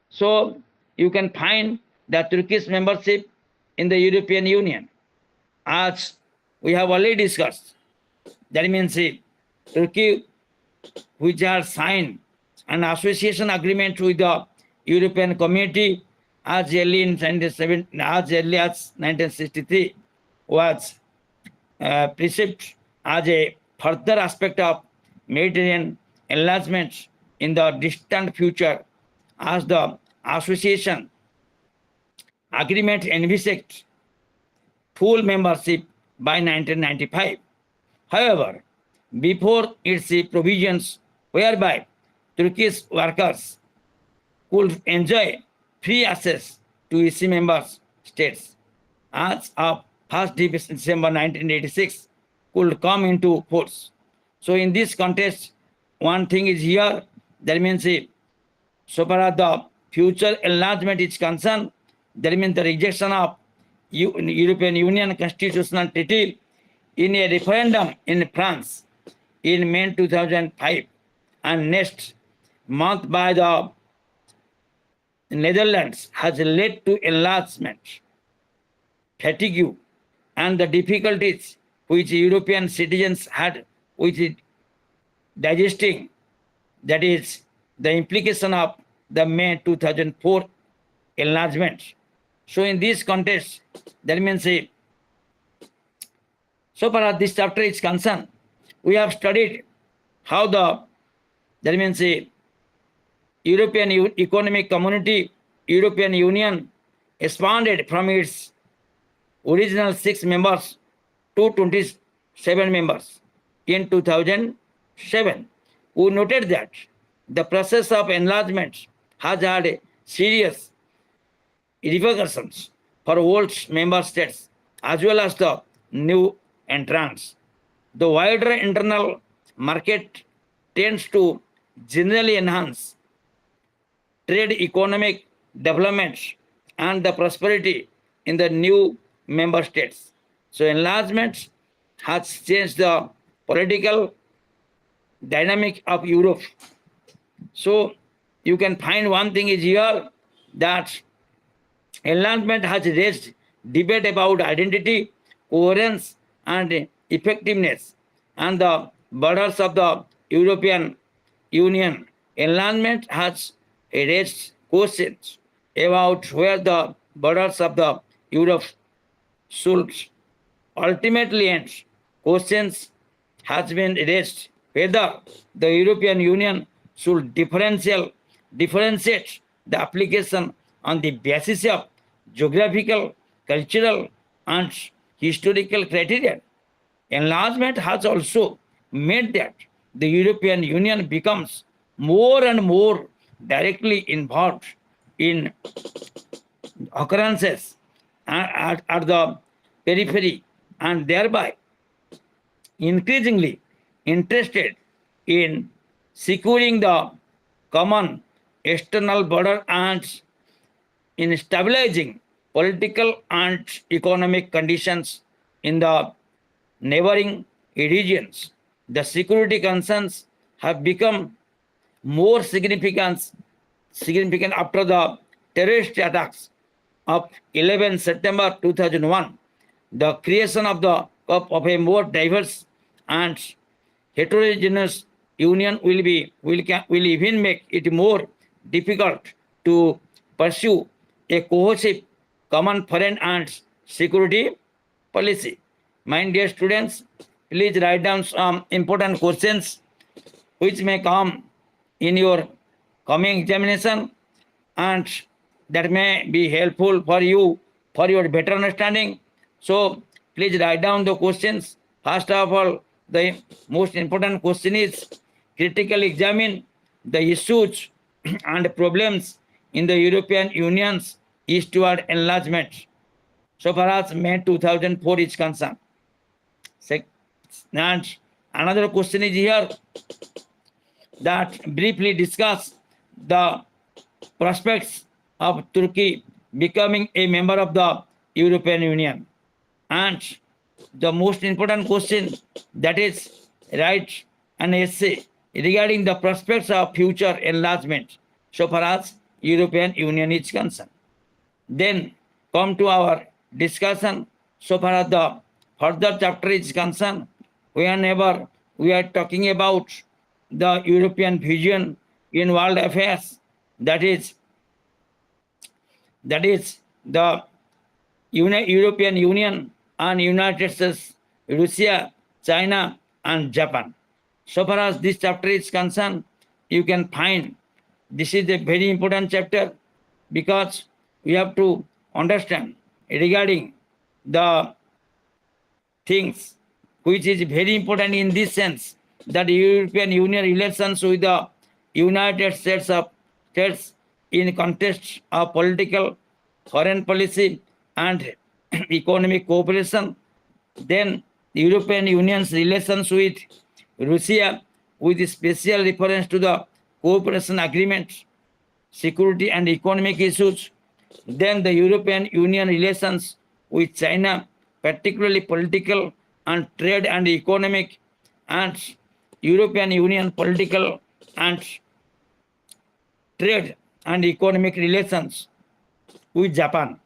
S1: So you can find the Turkish membership in the European Union. As we have already discussed, that means Turkey, which has signed an association agreement with the European Community as early as 1963, was perceived as a further aspect of Mediterranean enlargement in the distant future, as the association agreement envisaged full membership by 1995. However, before its provisions whereby Turkish workers could enjoy free access to EC member states as of 1st December 1986 could come into force. So in this context, one thing is here, that means so far as the future enlargement is concerned, that means the rejection of European Union Constitutional Treaty in a referendum in France in May 2005 and next month by the Netherlands has led to enlargement fatigue and the difficulties which European citizens had with digesting, that is the implication of the May 2004 enlargement. So in this context, that means so far as this chapter is concerned, we have studied how the that means European Economic Community, European Union, expanded from its original 6 members to 27 members in 2007. We noted that the process of enlargement has had serious repercussions for old member states as well as the new entrants. The wider internal market tends to generally enhance trade, economic development, and the prosperity in the new member states. So enlargement has changed the political dynamic of Europe. So you can find one thing is here that enlargement has raised debate about identity, coherence, and effectiveness, and the borders of the European Union. Enlargement has raised questions about where the borders of the Europe should ultimately end. Questions has been raised whether the European Union should differentiate the application on the basis of geographical, cultural, and historical criteria. Enlargement has also made that the European Union becomes more and more directly involved in occurrences at the periphery and thereby increasingly interested in securing the common external border and in stabilizing political and economic conditions in the neighboring regions. The security concerns have become more significant after the terrorist attacks of 11 September 2001. The creation of a more diverse and heterogeneous union will even make it more difficult to pursue a cohesive common foreign and security policy. My dear students, please write down some important questions which may come in your coming examination and that may be helpful for you for your better understanding. So please write down the questions. First of all, the most important question is critically examine the issues and problems in the European Union's eastward enlargement so far as May 2004 is concerned. And another question is here that briefly discuss the prospects of Turkey becoming a member of the European Union. And the most important question, that is write an essay regarding the prospects of future enlargement so far as European Union is concerned. Then come to our discussion so far as the further chapter is concerned. Whenever we are talking about the European vision in world affairs, that is the European Union and United States, Russia, China, and Japan. So far as this chapter is concerned, you can find this is a very important chapter because we have to understand regarding the things which is very important in this sense that European Union relations with the United States in context of political, foreign policy, and economic cooperation. Then the European Union's relations with Russia with special reference to the cooperation agreement, security and economic issues. Then the European Union relations with China, particularly political and trade and economic, and European Union political and trade and economic relations with Japan.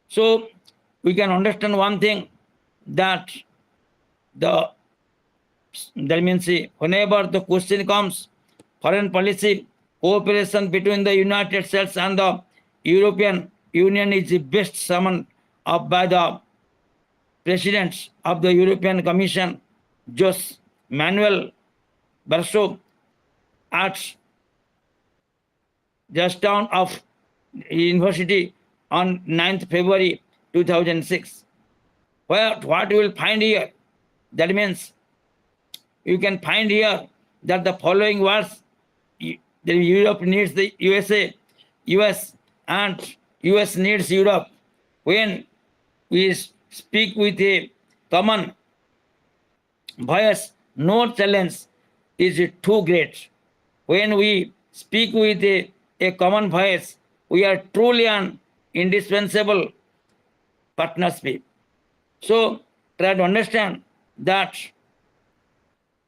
S1: So we can understand one thing that means whenever the question comes, foreign policy cooperation between the United States and the European Union is the best summoned up by the presidents of the European Commission, Jose Manuel Barroso, at Georgetown of University on 9th February 2006. What you will find here, that means you can find here that the following words: the Europe needs the USA, US, and US needs Europe. When we speak with a common voice, no challenge is too great. When we speak with a common voice, we are truly an indispensable partnership. So try to understand that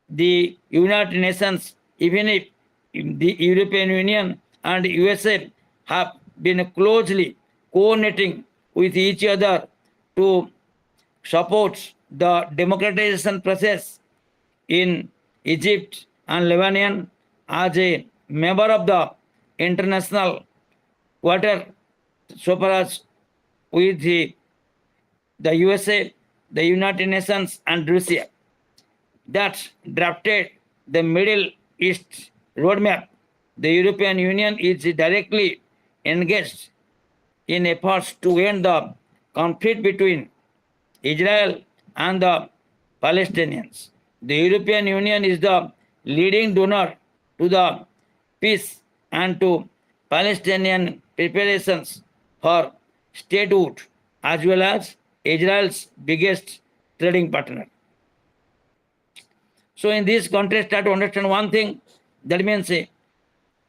S1: the United Nations, even if the European Union and USA have been closely coordinating with each other to support the democratization process in Egypt and Lebanon, as a member of the international quarter, so far as with the USA, the United Nations, and Russia, that drafted the Middle East roadmap. The European Union is directly engaged in efforts to end the conflict between Israel and the Palestinians. The European Union is the leading donor to the peace and to Palestinian preparations for statehood, as well as Israel's biggest trading partner. So in this context, try to understand one thing. That means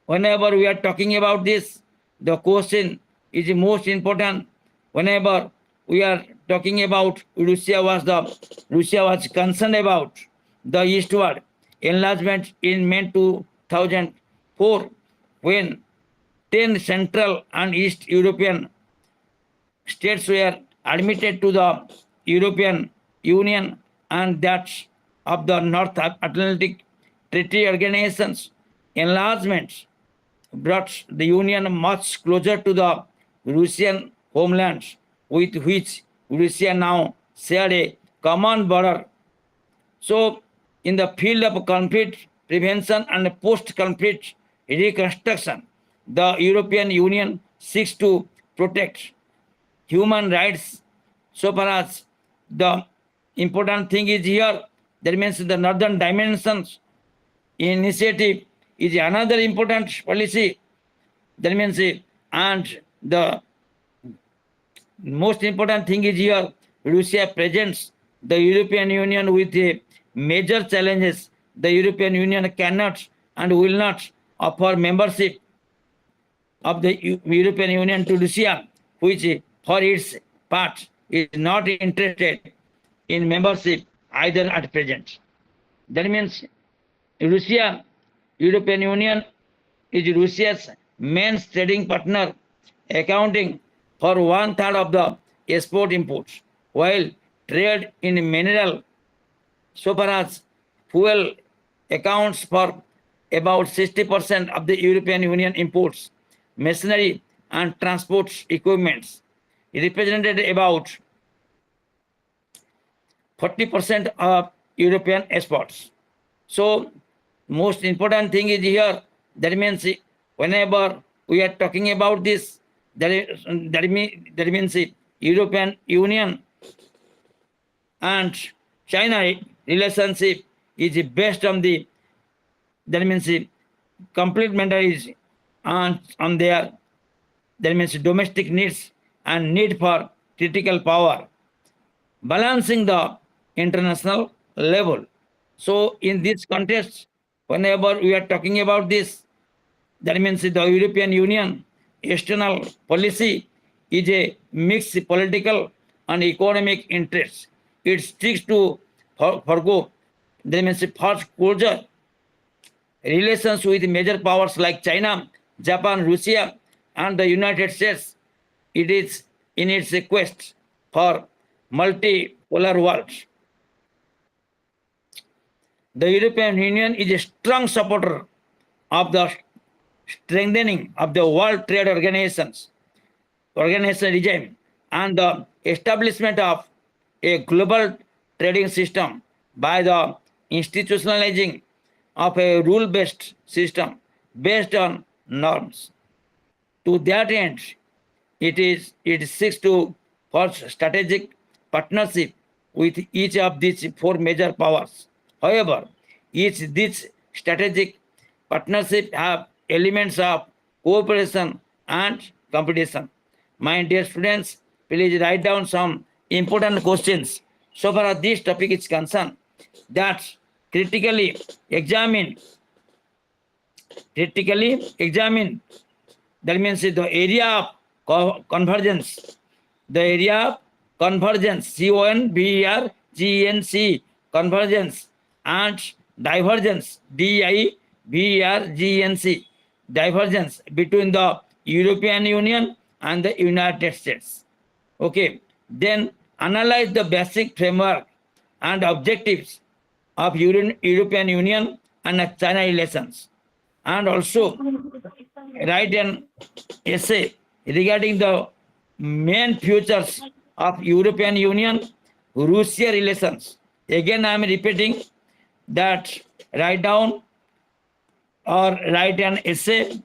S1: whenever we are talking about this, the question is the most important. Whenever we are talking about Russia was concerned about the eastward enlargement in May 2004, when 10 Central and East European states were admitted to the European Union, and that of the North Atlantic Treaty Organization's enlargement brought the Union much closer to the Russian homeland, with which Russia now shared a common border. So, in the field of conflict prevention and post-conflict reconstruction, the European Union seeks to protect human rights. So far as the important thing is here, that means the Northern Dimensions initiative is another important policy. That means, and the most important thing is here, Russia presents the European Union with major challenges. The European Union cannot and will not offer membership of the European Union to Russia, which for its part is not interested in membership either at present. That means Russia, European Union is Russia's main trading partner, accounting for 1/3 of the export imports, while trade in mineral, so far as fuel, accounts for about 60% of the European Union imports. Machinery and transport equipments represented about 40% of European exports. So, most important thing is here, that means whenever we are talking about this, that means European Union and China relationship is based on the, that means complete matter is on their, that means domestic needs and need for critical power, balancing the international level. So in this context, whenever we are talking about this, that means the European Union external policy is a mixed political and economic interests. It seeks to forgo, that means first closure relations with major powers like China, Japan, Russia, and the United States. It is in its quest for multipolar world. The European Union is a strong supporter of the strengthening of the World Trade Organizations. organization regime and the establishment of a global trading system by the institutionalizing of a rule-based system based on norms. To that end, it seeks to forge strategic partnership with each of these four major powers. However, each these strategic partnership have elements of cooperation and competition. My dear students, please write down some important questions so far as this topic is concerned that critically examine critically examine, that means the area of convergence, the area of convergence, convergence, convergence, and divergence, divergence, divergence between the European Union and the United States. Okay, then analyze the basic framework and objectives of European Union and China relations, and also write an essay regarding the main features of European Union Russia relations. Again, I am repeating that write down or write an essay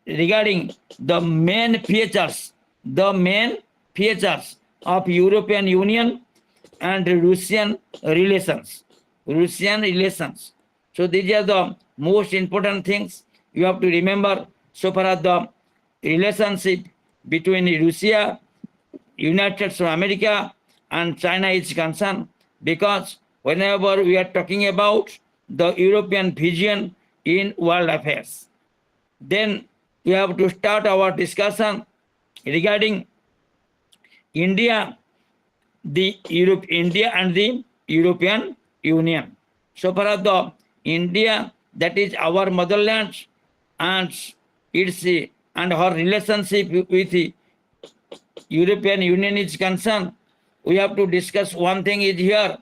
S1: regarding the main features of European Union and Russian relations. Russian relations. So these are the most important things you have to remember so far as the relationship between Russia, United States of America, and China is concerned, because whenever we are talking about the European vision in world affairs, then we have to start our discussion regarding India, India and the European Union. So far as the India, that is our motherland, and its and her relationship with the European Union is concerned, we have to discuss one thing is here,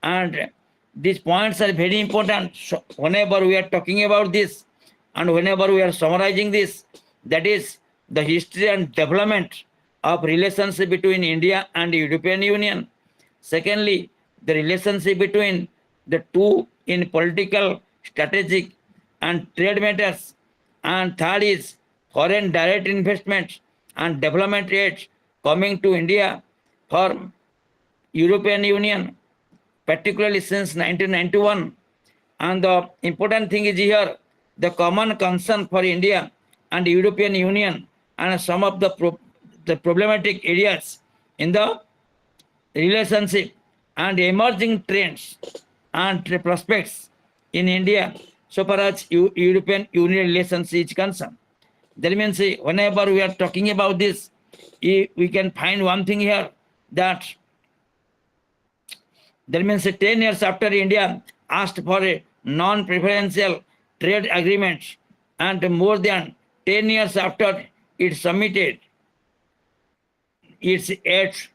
S1: and these points are very important. So whenever we are talking about this and whenever we are summarizing this, that is the history and development of relationship between India and the European Union. Secondly, the relationship between the two in political, strategic, and trade matters. And third is foreign direct investment and development aid coming to India for European Union, particularly since 1991. And the important thing is here, the common concern for India and the European Union and some of the problematic areas in the relationship and emerging trends and prospects in India so far as European Union relations is concerned. That means whenever we are talking about this, we can find one thing here, that means 10 years after India asked for a non-preferential trade agreement, and more than 10 years after it submitted its eighth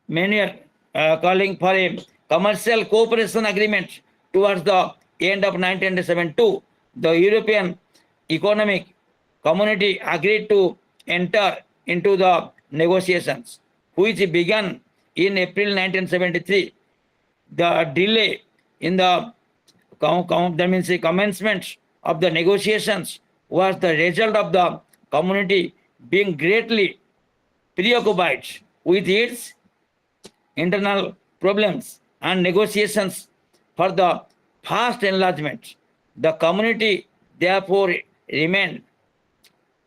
S1: manner calling for a commercial cooperation agreement towards the end of 1972, the European Economic Community agreed to enter into the negotiations, which began in April 1973. The delay in the that means the commencement of the negotiations was the result of the community being greatly preoccupied with its internal problems and negotiations for the fast enlargement. The community therefore remained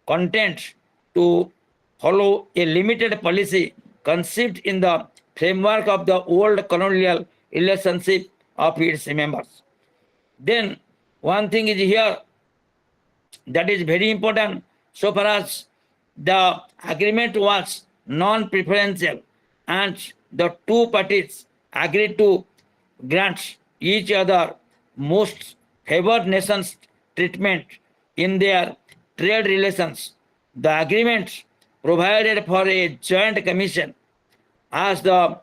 S1: content to follow a limited policy conceived in the framework of the old colonial relationship of its members. Then one thing is here that is very important, so far as the agreement was non-preferential and the two parties agreed to grant each other most favored nations treatment in their trade relations. The agreement provided for a joint commission as the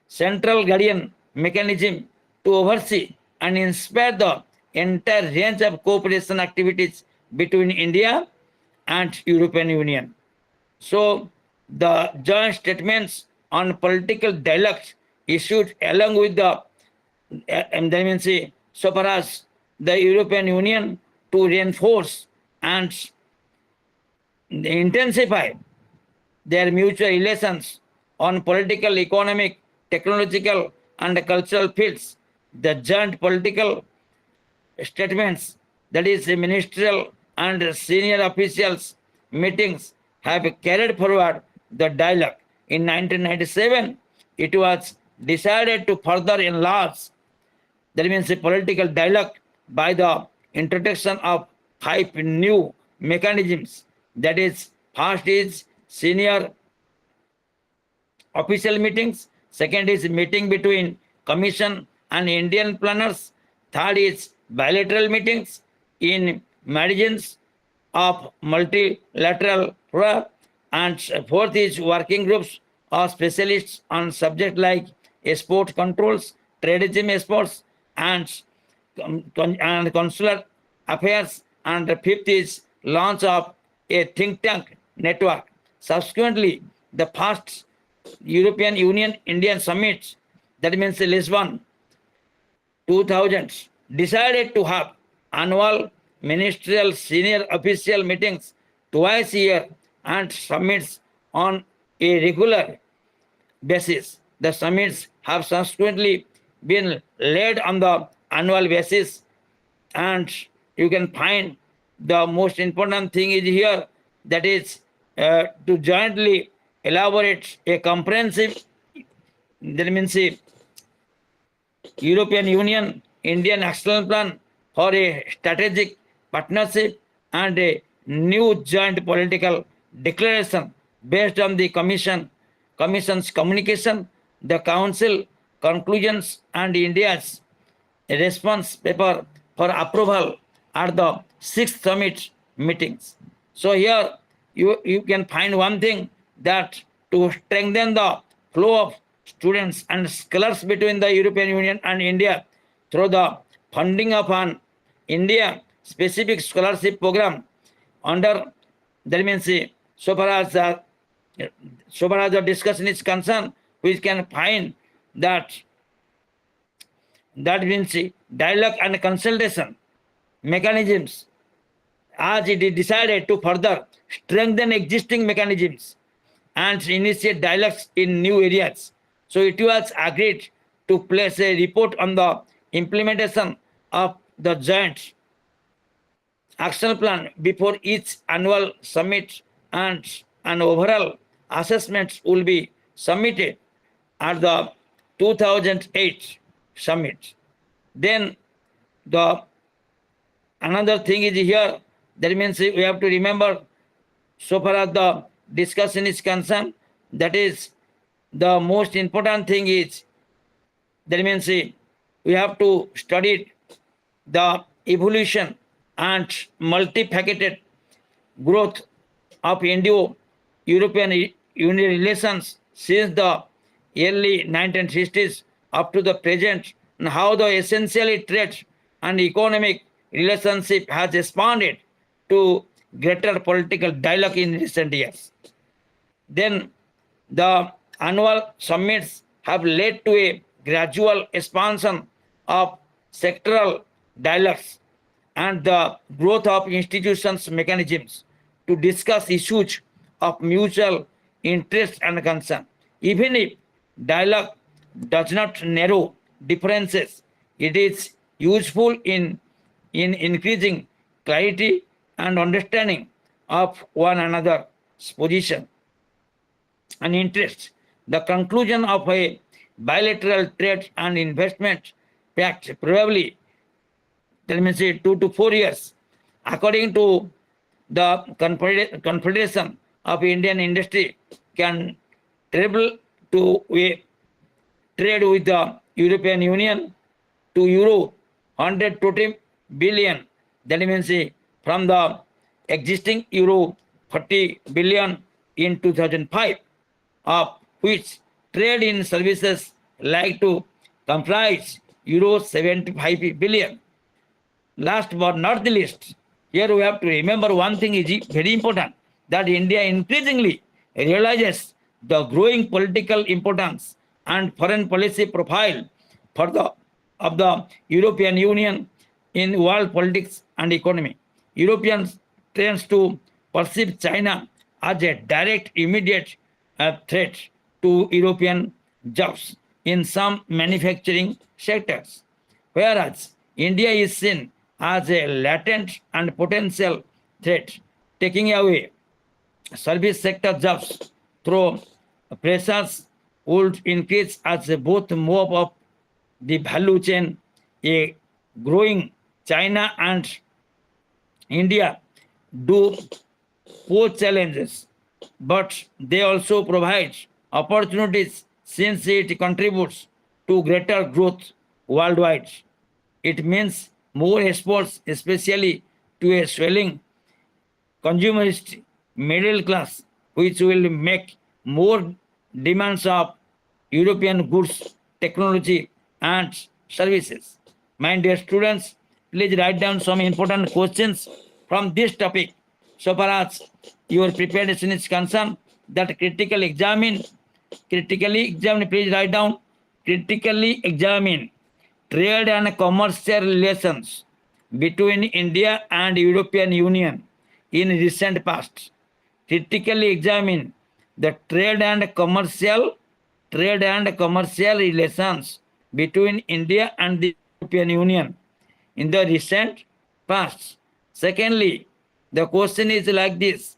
S1: central guardian mechanism to oversee and inspect the entire range of cooperation activities between India and European Union. So the joint statements on political dialogues issued along with the MPSE so far as the European Union to reinforce and intensify their mutual relations on political, economic, technological, and cultural fields. The joint political statements, that is, ministerial and senior officials meetings, have carried forward the dialogue. In 1997, it was decided to further enlarge, that means a political dialogue, by the introduction of 5 new mechanisms. That is, first is senior official meetings. Second is meeting between Commission and Indian planners. Third is bilateral meetings in margins of multilateral fora. And fourth is working groups of specialists on subjects like export controls, terrorism exports, and consular affairs. And the fifth is launch of a think tank network. Subsequently, the first European Union Indian Summit, that means Lisbon 2000, decided to have annual ministerial senior official meetings twice a year and summits on a regular basis. The summits have subsequently been led on the annual basis, and you can find the most important thing is here, that is to jointly elaborate a comprehensive, that means European Union Indian Action Plan for a strategic partnership and a new joint political declaration based on the Commission's communication, the Council conclusions, and India's response paper for approval at the 6th summit meetings. So here you can find one thing, that to strengthen the flow of students and scholars between the European Union and India through the funding of an India specific scholarship program under, that means so far as the discussion is concerned, we can find that means dialogue and consultation mechanisms, as it is decided to further strengthen existing mechanisms and initiate dialogues in new areas. So it was agreed to place a report on the implementation of the joint action plan before each annual summit, and an overall assessment will be submitted at the 2008 summit. Then the another thing is here, that means we have to remember, so far as the discussion is concerned, that is the most important thing is, that means we have to study the evolution and multifaceted growth of Indo-European Union relations since the early 1960s up to the present, and how the essentially trade and economic relationship has expanded to greater political dialogue in recent years. Then the annual summits have led to a gradual expansion of sectoral dialogues and the growth of institutions mechanisms to discuss issues of mutual interest and concern. Even if dialogue does not narrow differences, it is useful in increasing clarity and understanding of one another's position and interest. The conclusion of a bilateral trade and investment pact, probably, that means 2 to 4 years, according to the Confederation of Indian Industry, can treble to a trade with the European Union to euro 120 billion. That means from the existing euro 40 billion in 2005, of which trade in services like to comprise euro 75 billion. Last but not the least, Here we have to remember one thing is very important, that India increasingly realizes the growing political importance and foreign policy profile for the of the European Union in world politics and economy. Europeans tends to perceive China as a direct, immediate threat to European jobs in some manufacturing sectors, whereas India is seen as a latent and potential threat, taking away service sector jobs through pressures would increase as both move up the value chain. A growing China and India do pose challenges, but they also provide opportunities since it contributes to greater growth worldwide. It means more exports, especially to a swelling consumerist middle class, which will make more demands of European goods, technology, and services. My dear students, please write down some important questions from this topic. So far as your preparation is concerned, that critically examine, please write down, critically examine trade and commercial relations between India and European Union in recent past. Critically examine the trade and commercial relations between India and the European Union in the recent past. Secondly, the question is like this,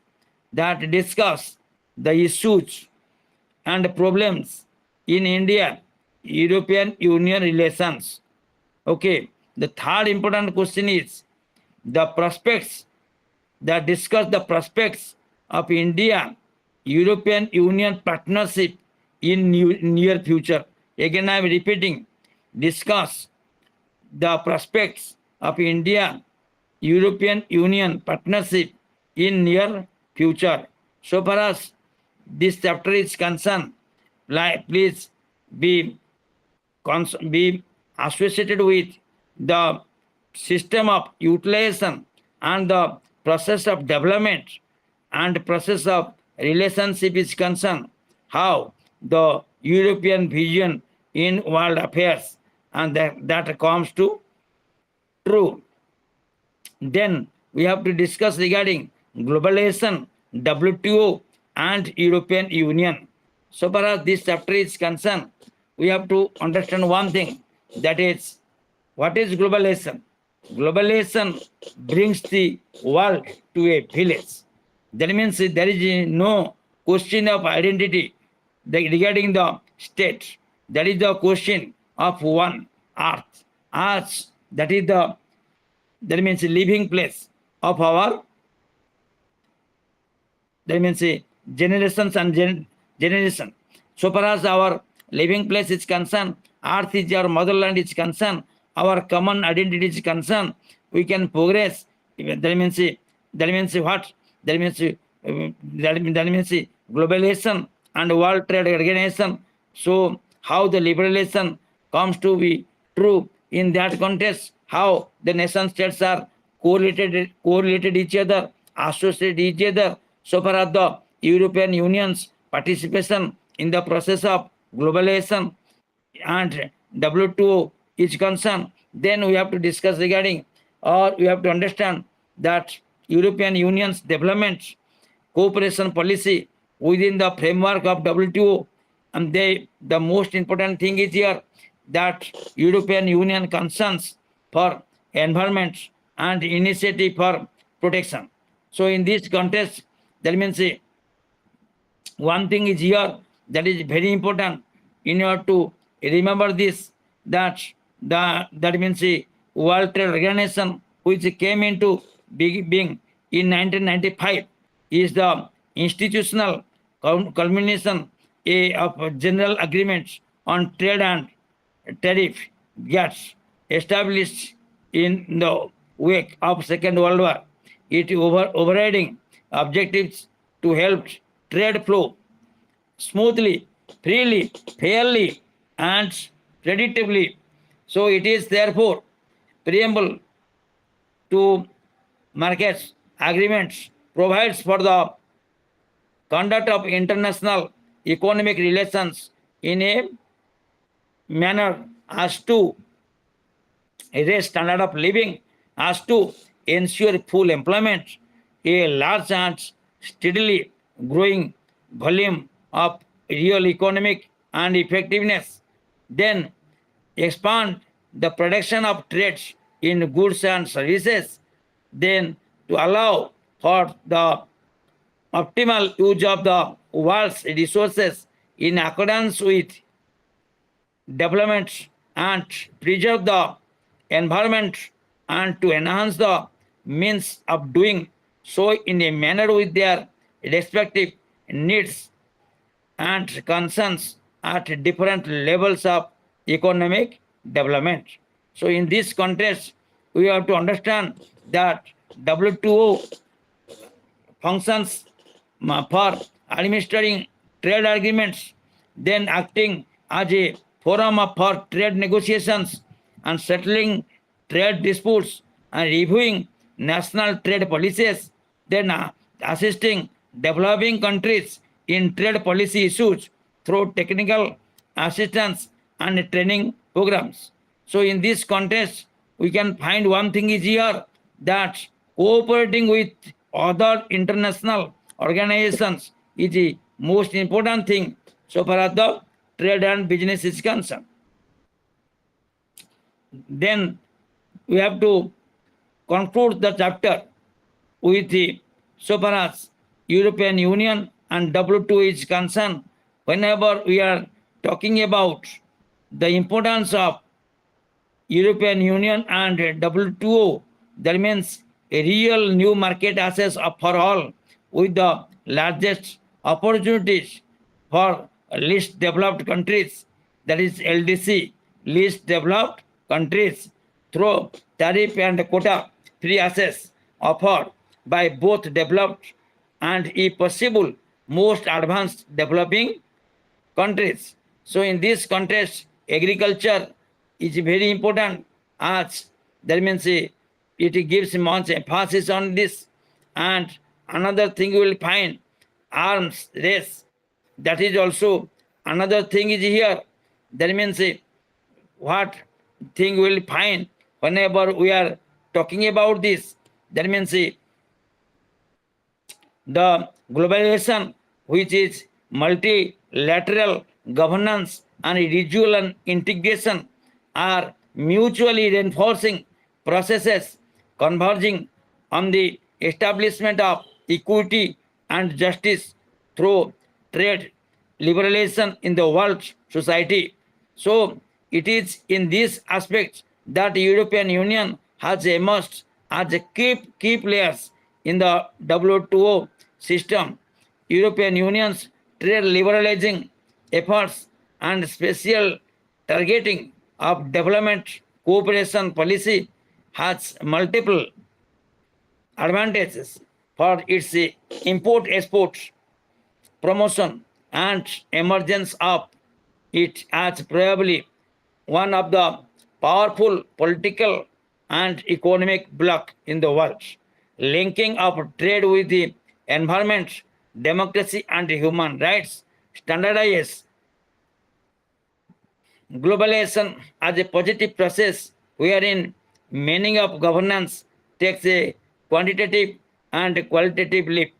S1: that discuss the issues and problems in India European Union relations. Okay, the third important question is the prospects, that discuss the prospects of India European Union partnership in near future. Again, I am repeating, discuss the prospects of India European Union partnership in near future. So far as this chapter is concerned, please be be associated with the system of utilization and the process of development and process of relationship is concerned, how the European vision in world affairs and that comes to true. Then we have to discuss regarding globalization, WTO, and European Union. So far as this chapter is concerned, we have to understand one thing, that is, what is globalization? Globalization brings the world to a village. That means there is no question of identity regarding the state. That is the question of one earth. Earth, that means living place of our, that means generations and generation. So far as our living place is concerned, earth is our motherland is concerned, our common identity is concerned, we can progress. That means what? That means globalization and World Trade Organization. So how the liberalization comes to be true in that context, how the nation states are correlated each other, associated each other. So far as the European Union's participation in the process of globalization and WTO is concerned, then we have to discuss regarding, or we have to understand that European Union's development cooperation policy within the framework of WTO. And the most important thing is here that European Union concerns for environment and initiative for protection. So in this context, that means one thing is here that is very important in order to remember this, that that means World Trade Organization, which came into being in 1995, is the institutional culmination of general agreements on trade and tariff gets established in the wake of Second World War. It overriding objectives to help trade flow smoothly, freely, fairly, and predictably. So it is therefore preamble to markets agreements provides for the conduct of international economic relations in a manner as to raise standard of living, as to ensure full employment, a large and steadily growing volume of real economic and effectiveness, then expand the production of trades in goods and services, then to allow for the optimal use of the world's resources in accordance with development and preserve the environment and to enhance the means of doing so in a manner with their respective needs and concerns at different levels of economic development. So in this context, we have to understand that WTO functions for administering trade agreements, then acting as a forum for trade negotiations and settling trade disputes and reviewing national trade policies, then assisting developing countries in trade policy issues through technical assistance and training programs. So in this context, we can find one thing is here that cooperating with other international organizations is the most important thing so far as the trade and business is concerned. Then we have to conclude the chapter with the so far as European Union and WTO is concerned. Whenever we are talking about the importance of European Union and WTO, that means a real new market access for all with the largest opportunities for least developed countries, that is LDC, least developed countries, through tariff and quota free access offered by both developed and, if possible, most advanced developing countries. So in this context, agriculture is very important as that means it gives much emphasis on this. And another thing you will find arms race. That is also another thing is here. That means what thing we will find whenever we are talking about this. That means the globalization, which is multilateral governance and regional integration, are mutually reinforcing processes converging on the establishment of equity and justice through trade liberalization in the world society. So it is in this aspect that the European Union has emerged as a key players in the WTO system. European Union's trade liberalizing efforts and special targeting of development cooperation policy has multiple advantages for its import export promotion and emergence of it as probably one of the powerful political and economic bloc in the world, linking up trade with the environment, democracy and human rights, standardize globalization as a positive process wherein meaning of governance takes a quantitative and qualitative leap.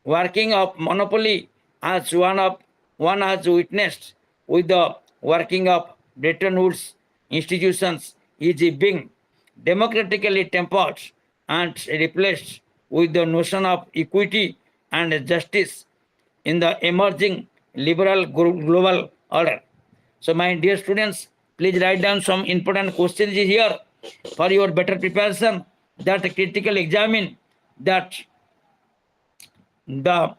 S1: Working of monopoly as one has witnessed with the working of Bretton Woods institutions is being democratically tempered and replaced with the notion of equity and justice in the emerging liberal global order. So my dear students, please write down some important questions here for your better preparation, that critical examine that the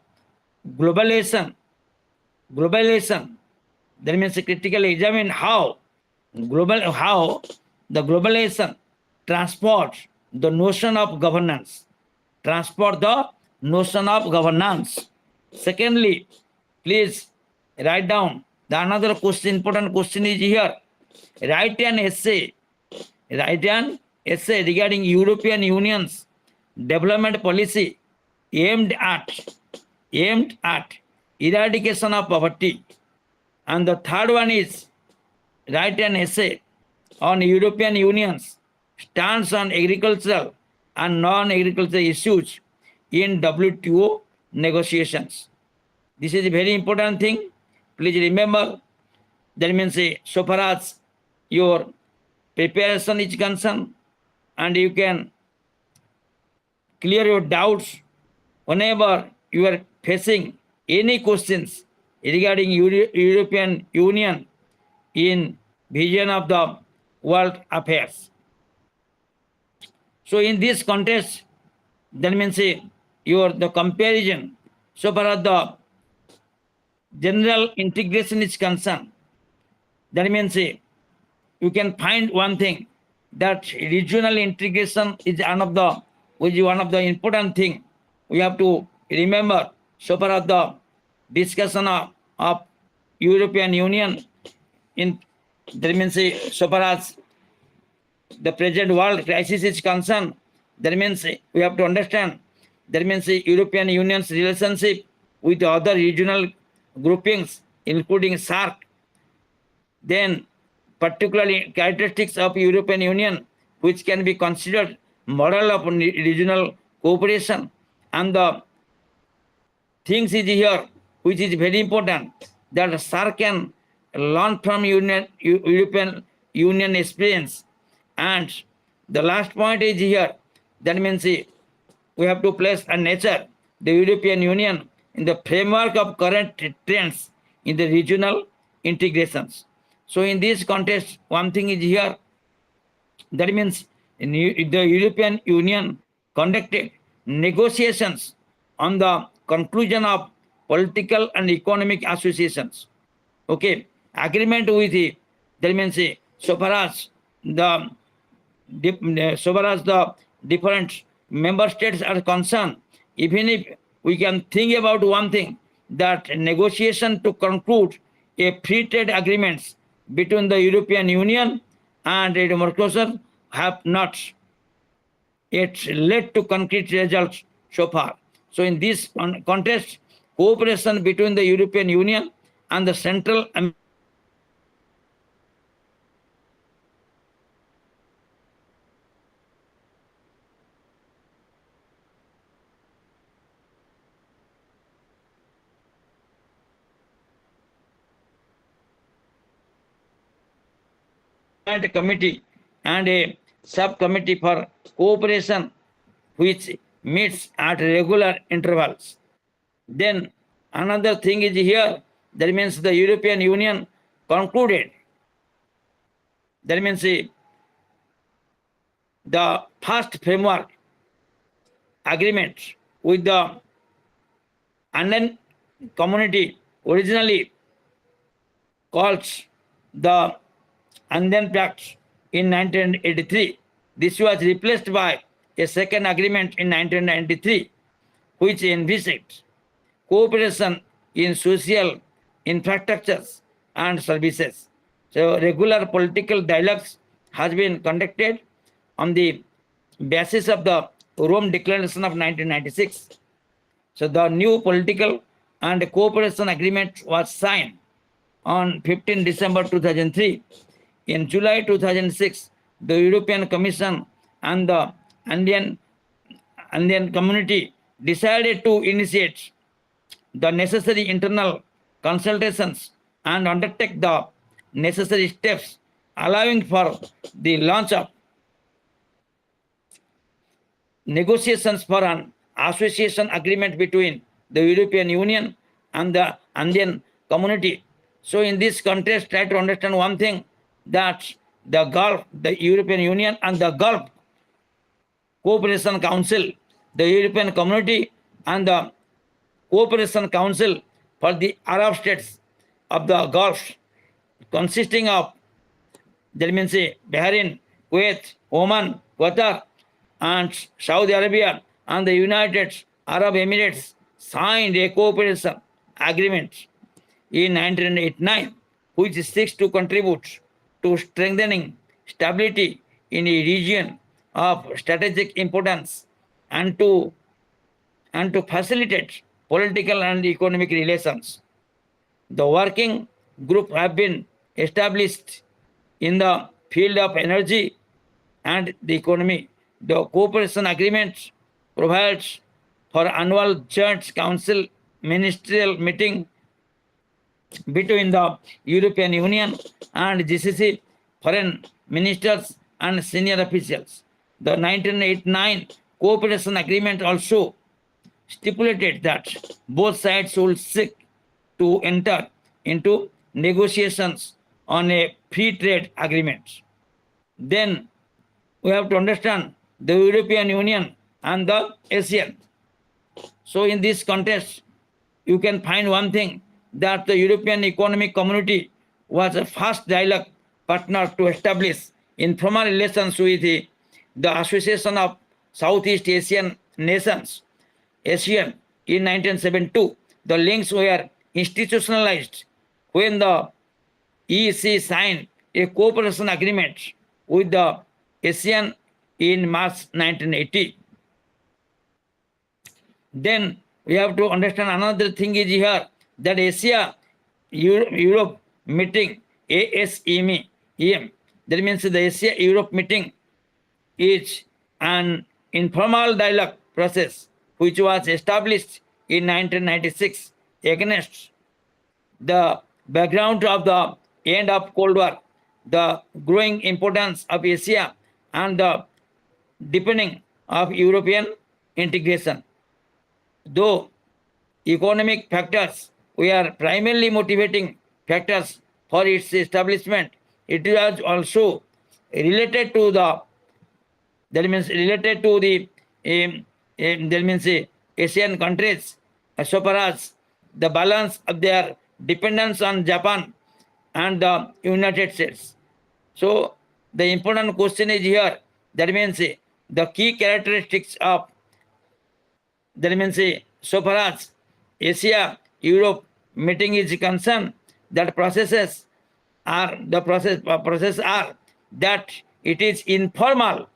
S1: globalization, that means critically examine how the globalization transports the notion of governance. Secondly, please write down the another question, important question is here. Write an essay regarding European Union's development policy aimed at aimed at eradication of poverty. And the third one is write an essay on European Union's stance on agricultural and non-agricultural issues in WTO negotiations. This is a very important thing. Please remember, that means so far as your preparation is concerned, and you can clear your doubts whenever you are facing any questions regarding European Union in vision of the world affairs. So in this context, that means your the comparison so far as the general integration is concerned, that means you can find one thing, that regional integration is one of the important thing we have to remember so far as the discussion of European Union in, that means so far as the present world crisis is concerned. That means we have to understand, that means European Union's relationship with other regional groupings, including SAARC. Then particularly characteristics of European Union, which can be considered model of regional cooperation. And the things is here, which is very important, that SAARC can learn from European Union experience. And the last point is here, that means we have to place a nature the European Union in the framework of current trends in the regional integrations. So in this context, one thing is here, that means the European Union conducted negotiations on the conclusion of political and economic associations. Okay, agreement with the, that means so far as the different member states are concerned, even if we can think about one thing, that negotiation to conclude a free trade agreements between the European Union and the Mercosur have not yet led to concrete results so far. So in this context, cooperation between the European Union and the Central committee and a subcommittee for cooperation which meets at regular intervals. Then another thing is here, that means the European Union concluded, that means the first framework agreement with the Andean community, originally called the Andean Pact in 1983. This was replaced by a second agreement in 1993, which envisaged cooperation in social infrastructures and services. So regular political dialogues has been conducted on the basis of the Rome Declaration of 1996. So the new political and cooperation agreement was signed on 15 December 2003. In July 2006, the European Commission and the Andean community decided to initiate the necessary internal consultations and undertake the necessary steps, allowing for the launch of negotiations for an association agreement between the European Union and the Andean community. So in this context, try to understand one thing, that the Gulf, the European Union and the Gulf Cooperation Council, the European Community and the Cooperation Council for the Arab states of the Gulf, consisting of, that means Bahrain, Kuwait, Oman, Qatar, and Saudi Arabia and the United Arab Emirates, signed a cooperation agreement in 1989, which seeks to contribute to strengthening stability in a region of strategic importance and to facilitate political and economic relations. The working group have been established in the field of energy and the economy. The cooperation agreement provides for annual joint council ministerial meeting between the European Union and GCC foreign ministers and senior officials. The 1989 cooperation agreement also stipulated that both sides would seek to enter into negotiations on a free trade agreement. Then we have to understand the European Union and the ASEAN. So, in this context, you can find one thing that the European Economic Community was a first dialogue partner to establish informal relations with the Association of Southeast Asian Nations, ASEAN, in 1972. The links were institutionalized when the EEC signed a cooperation agreement with the ASEAN in March 1980. Then we have to understand another thing is here that Asia Europe meeting, ASEM, that means the Asia Europe meeting is an informal dialogue process which was established in 1996 against the background of the end of Cold War, the growing importance of Asia and the deepening of European integration. Though economic factors were primarily motivating factors for its establishment, it was also related to the that means Asian countries so far as the balance of their dependence on Japan and the United States. So the important question is here, that means the key characteristics of, that means so far as Asia Europe meeting is concerned, that process are that it is informal,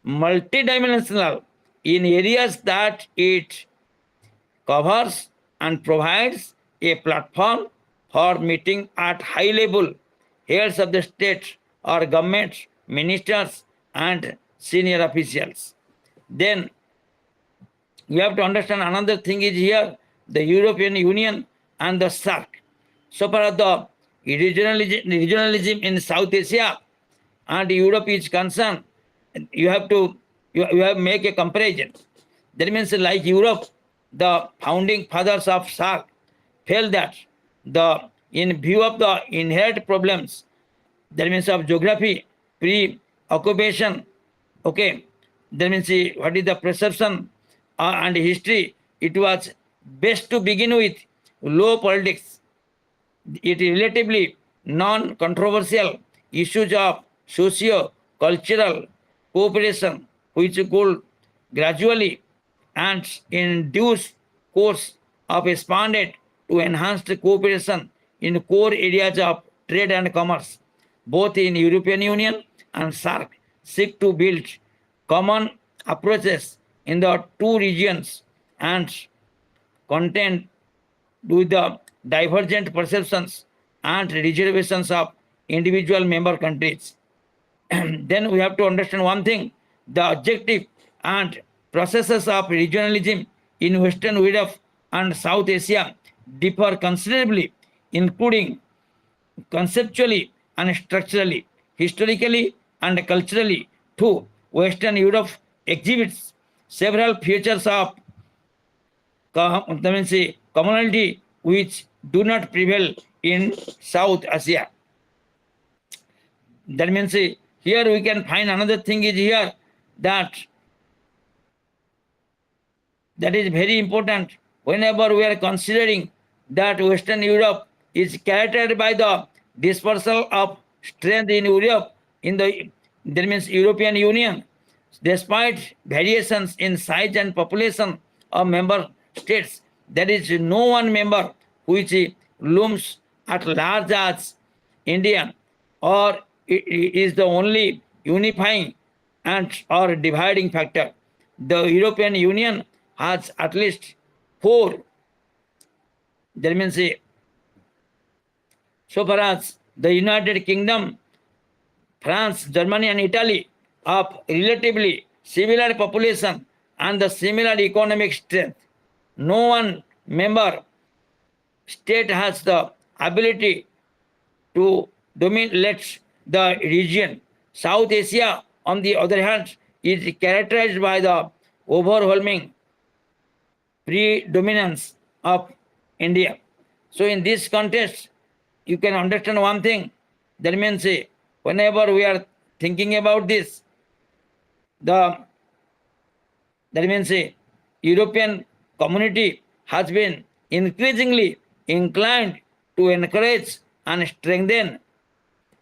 S1: multidimensional in areas that it covers and provides a platform for meeting at high level heads of the state or government, ministers and senior officials. Then you have to understand another thing is here, the European Union and the SAARC. So far as the regionalism in South Asia and Europe is concerned, you have to make a comparison. That means like Europe, the founding fathers of SAARC felt that in view of the inherent problems, that means of geography, pre-occupation, okay, that means what is the perception and history, it was best to begin with low politics. It relatively non-controversial issues of socio-cultural cooperation, which could gradually and in due course of expanded to enhanced cooperation in core areas of trade and commerce. Both in European Union and SAARC seek to build common approaches in the two regions and contend with the divergent perceptions and reservations of individual member countries. Then we have to understand one thing, the objective and processes of regionalism in Western Europe and South Asia differ considerably, including conceptually and structurally, historically and culturally too. Western Europe exhibits several features of commonality which do not prevail in South Asia. That means here we can find another thing is here that is very important whenever we are considering that Western Europe is characterized by the dispersal of strength in Europe, in the, that means European Union, despite variations in size and population of member states. There is no one member which looms at large as India, or is the only unifying and or dividing factor. the European Union has at least four, that means so far as the United Kingdom, France, Germany, and Italy of relatively similar population and the similar economic strength. No one member state has the ability to dominate the region. South Asia, on the other hand, is characterized by the overwhelming predominance of India. So, in this context, you can understand one thing. That means whenever we are thinking about this, the that means European community has been increasingly inclined to encourage and strengthen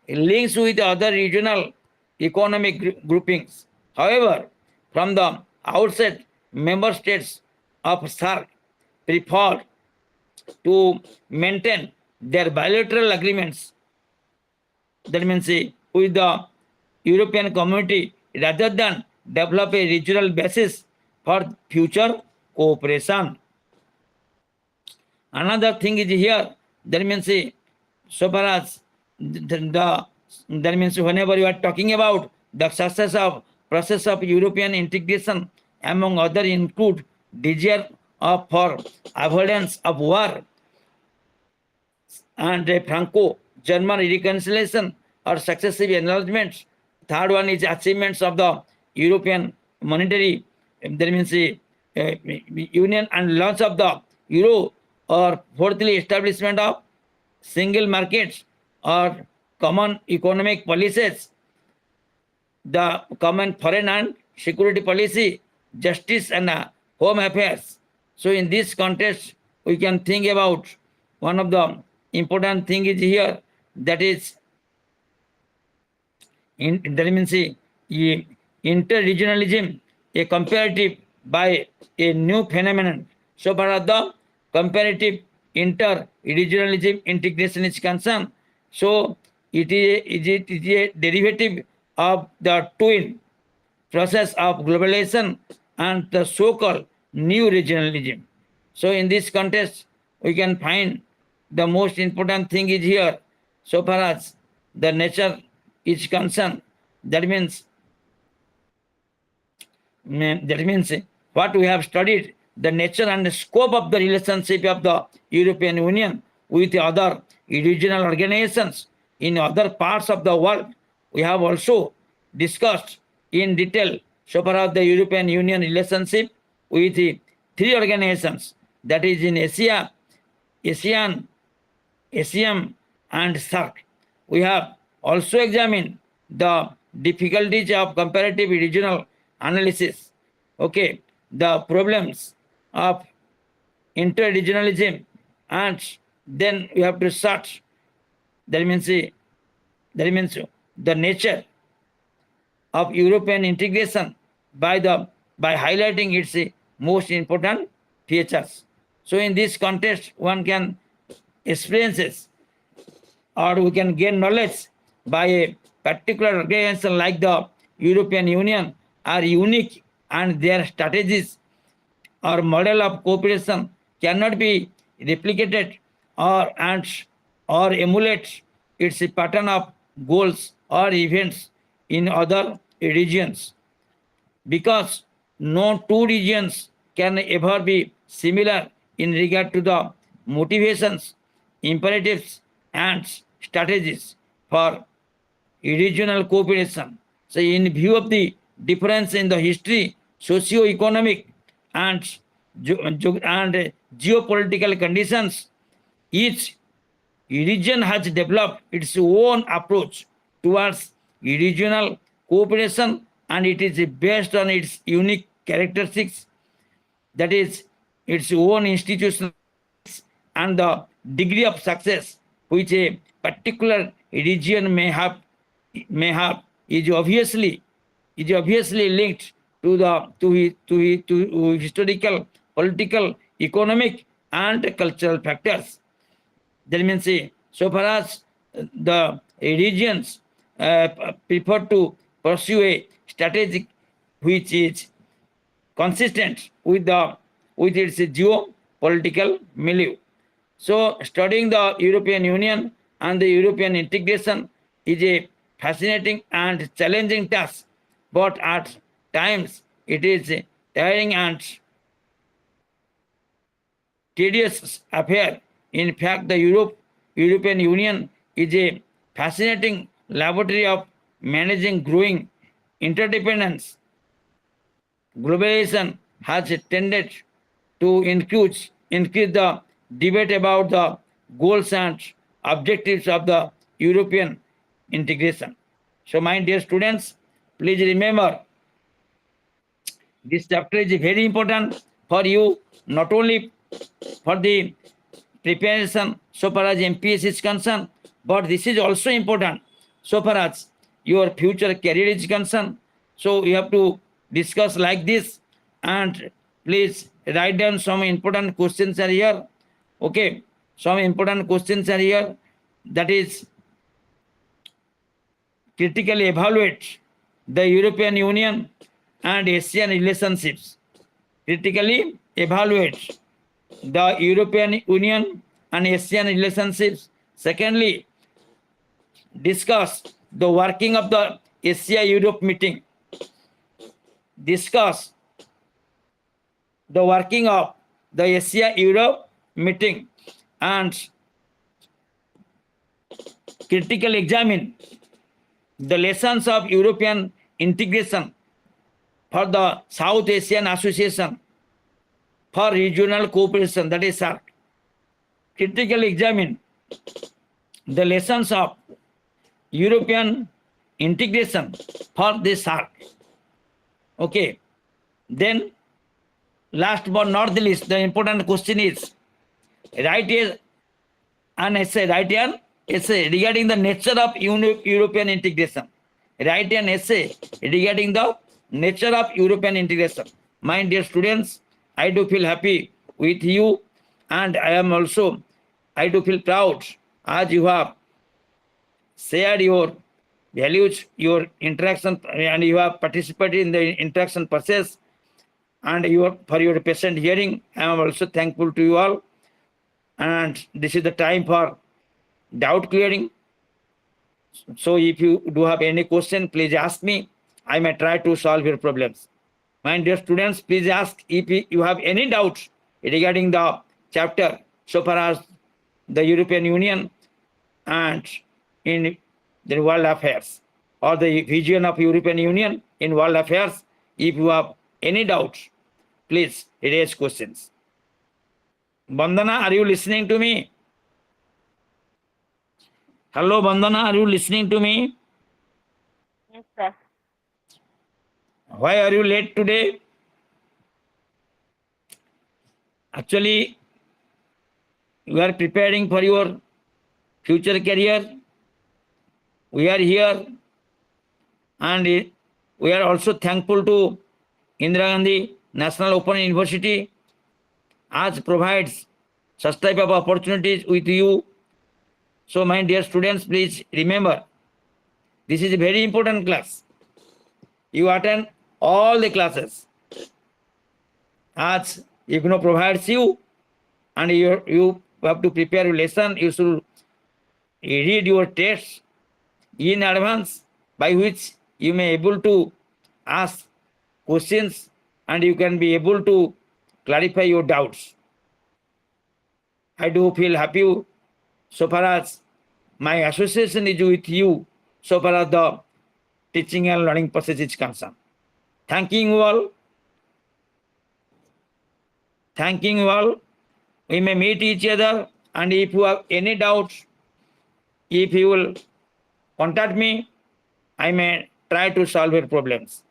S1: links with other regional economic groupings. However, from the outset, member states of SAARC preferred to maintain their bilateral agreements, that means with the European community, rather than develop a regional basis for future cooperation. Another thing is here, that means so far as that means whenever you are talking about the success of process of European integration, among other include desire of for avoidance of war and a Franco-German reconciliation or successive enlargements. Third one is achievements of the European monetary, that means union and launch of the euro, or fourthly establishment of single markets or common economic policies, the common foreign and security policy, justice and home affairs. So in this context, we can think about one of the important thing is here, that is that means interregionalism, a comparative by a new phenomenon. So far as the comparative inter-regionalism integration is concerned, so it is a derivative of the twin process of globalization and the so-called new regionalism. So in this context, we can find the most important thing is here, so far as the nature is concerned. That means what we have studied, the nature and the scope of the relationship of the European Union with other regional organizations in other parts of the world. We have also discussed in detail so far as the European Union relationship with the three organizations, that is in Asia, ASEAN, ASEAN, and SAARC. We have also examined the difficulties of comparative regional analysis, okay, the problems of interregionalism, and then we have to search, that means the nature of European integration by highlighting its most important features. So in this context, one can experiences or we can gain knowledge by a particular organization like the European Union are unique, and their strategies or model of cooperation cannot be replicated or emulate its pattern of goals or events in other regions, because no two regions can ever be similar in regard to the motivations, imperatives, and strategies for regional cooperation. So, in view of the difference in the history, socio-economic, and geopolitical conditions, each region has developed its own approach towards regional cooperation, and it is based on its unique characteristics, that is its own institutional and the degree of success which a particular region may have is obviously linked to historical, political, economic, and cultural factors. That means so far as the regions prefer to pursue a strategic which is consistent with its geopolitical milieu. So studying the European Union and the European integration is a fascinating and challenging task, but at times it is a tiring and tedious affair. In fact, the European Union is a fascinating laboratory of managing growing interdependence. Globalization has tended to increase the debate about the goals and objectives of the European integration. So, my dear students, please remember this chapter is very important for you, not only for the preparation so far as MPS is concerned, but this is also important so far as your future career is concerned. So you have to discuss like this, and please write down some important questions are here. Okay, some important questions are here. That is, critically evaluate the European Union and Asian relationships. Critically evaluate the European Union and Asian relationships. Secondly, discuss the working of the Asia-Europe meeting. Discuss the working of the Asia-Europe meeting and critically examine the lessons of European integration for the South Asian Association for Regional Cooperation, that is SARC. Critically examine the lessons of European integration for the SARC. Okay. Then, last but not the least, the important question is write an essay regarding the nature of European integration. Write an essay regarding the nature of European integration. My dear students, I do feel happy with you, and I do feel proud as you have shared your values, your interaction, and you have participated in the interaction process, and for your patient hearing. I am also thankful to you all. And this is the time for doubt clearing. So if you do have any question, please ask me. I may try to solve your problems. My dear students, please ask if you have any doubts regarding the chapter so far as the European Union and in the world affairs, or the vision of European Union in world affairs. If you have any doubts, please raise questions. Bandana, are you listening to me? Hello, Bandana, are you listening to me?
S2: Yes, sir.
S1: Why are you late today? Actually, you are preparing for your future career. We are here, and we are also thankful to Indira Gandhi National Open University as provides such type of opportunities with you. So, my dear students, please remember, this is a very important class. You attend all the classes as IGNO provides you, and you have to prepare your lesson. You should read your tests in advance, by which you may able to ask questions and you can be able to clarify your doubts. I do feel happy so far as my association is with you, so far as the teaching and learning process is concerned. Thanking you all. Thanking you all. We may meet each other, and if you have any doubts, if you will contact me, I may try to solve your problems.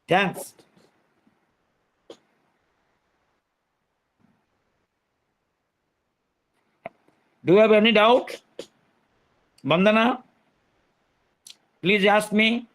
S1: Thanks. Do you have any doubt? Bandana, please ask me.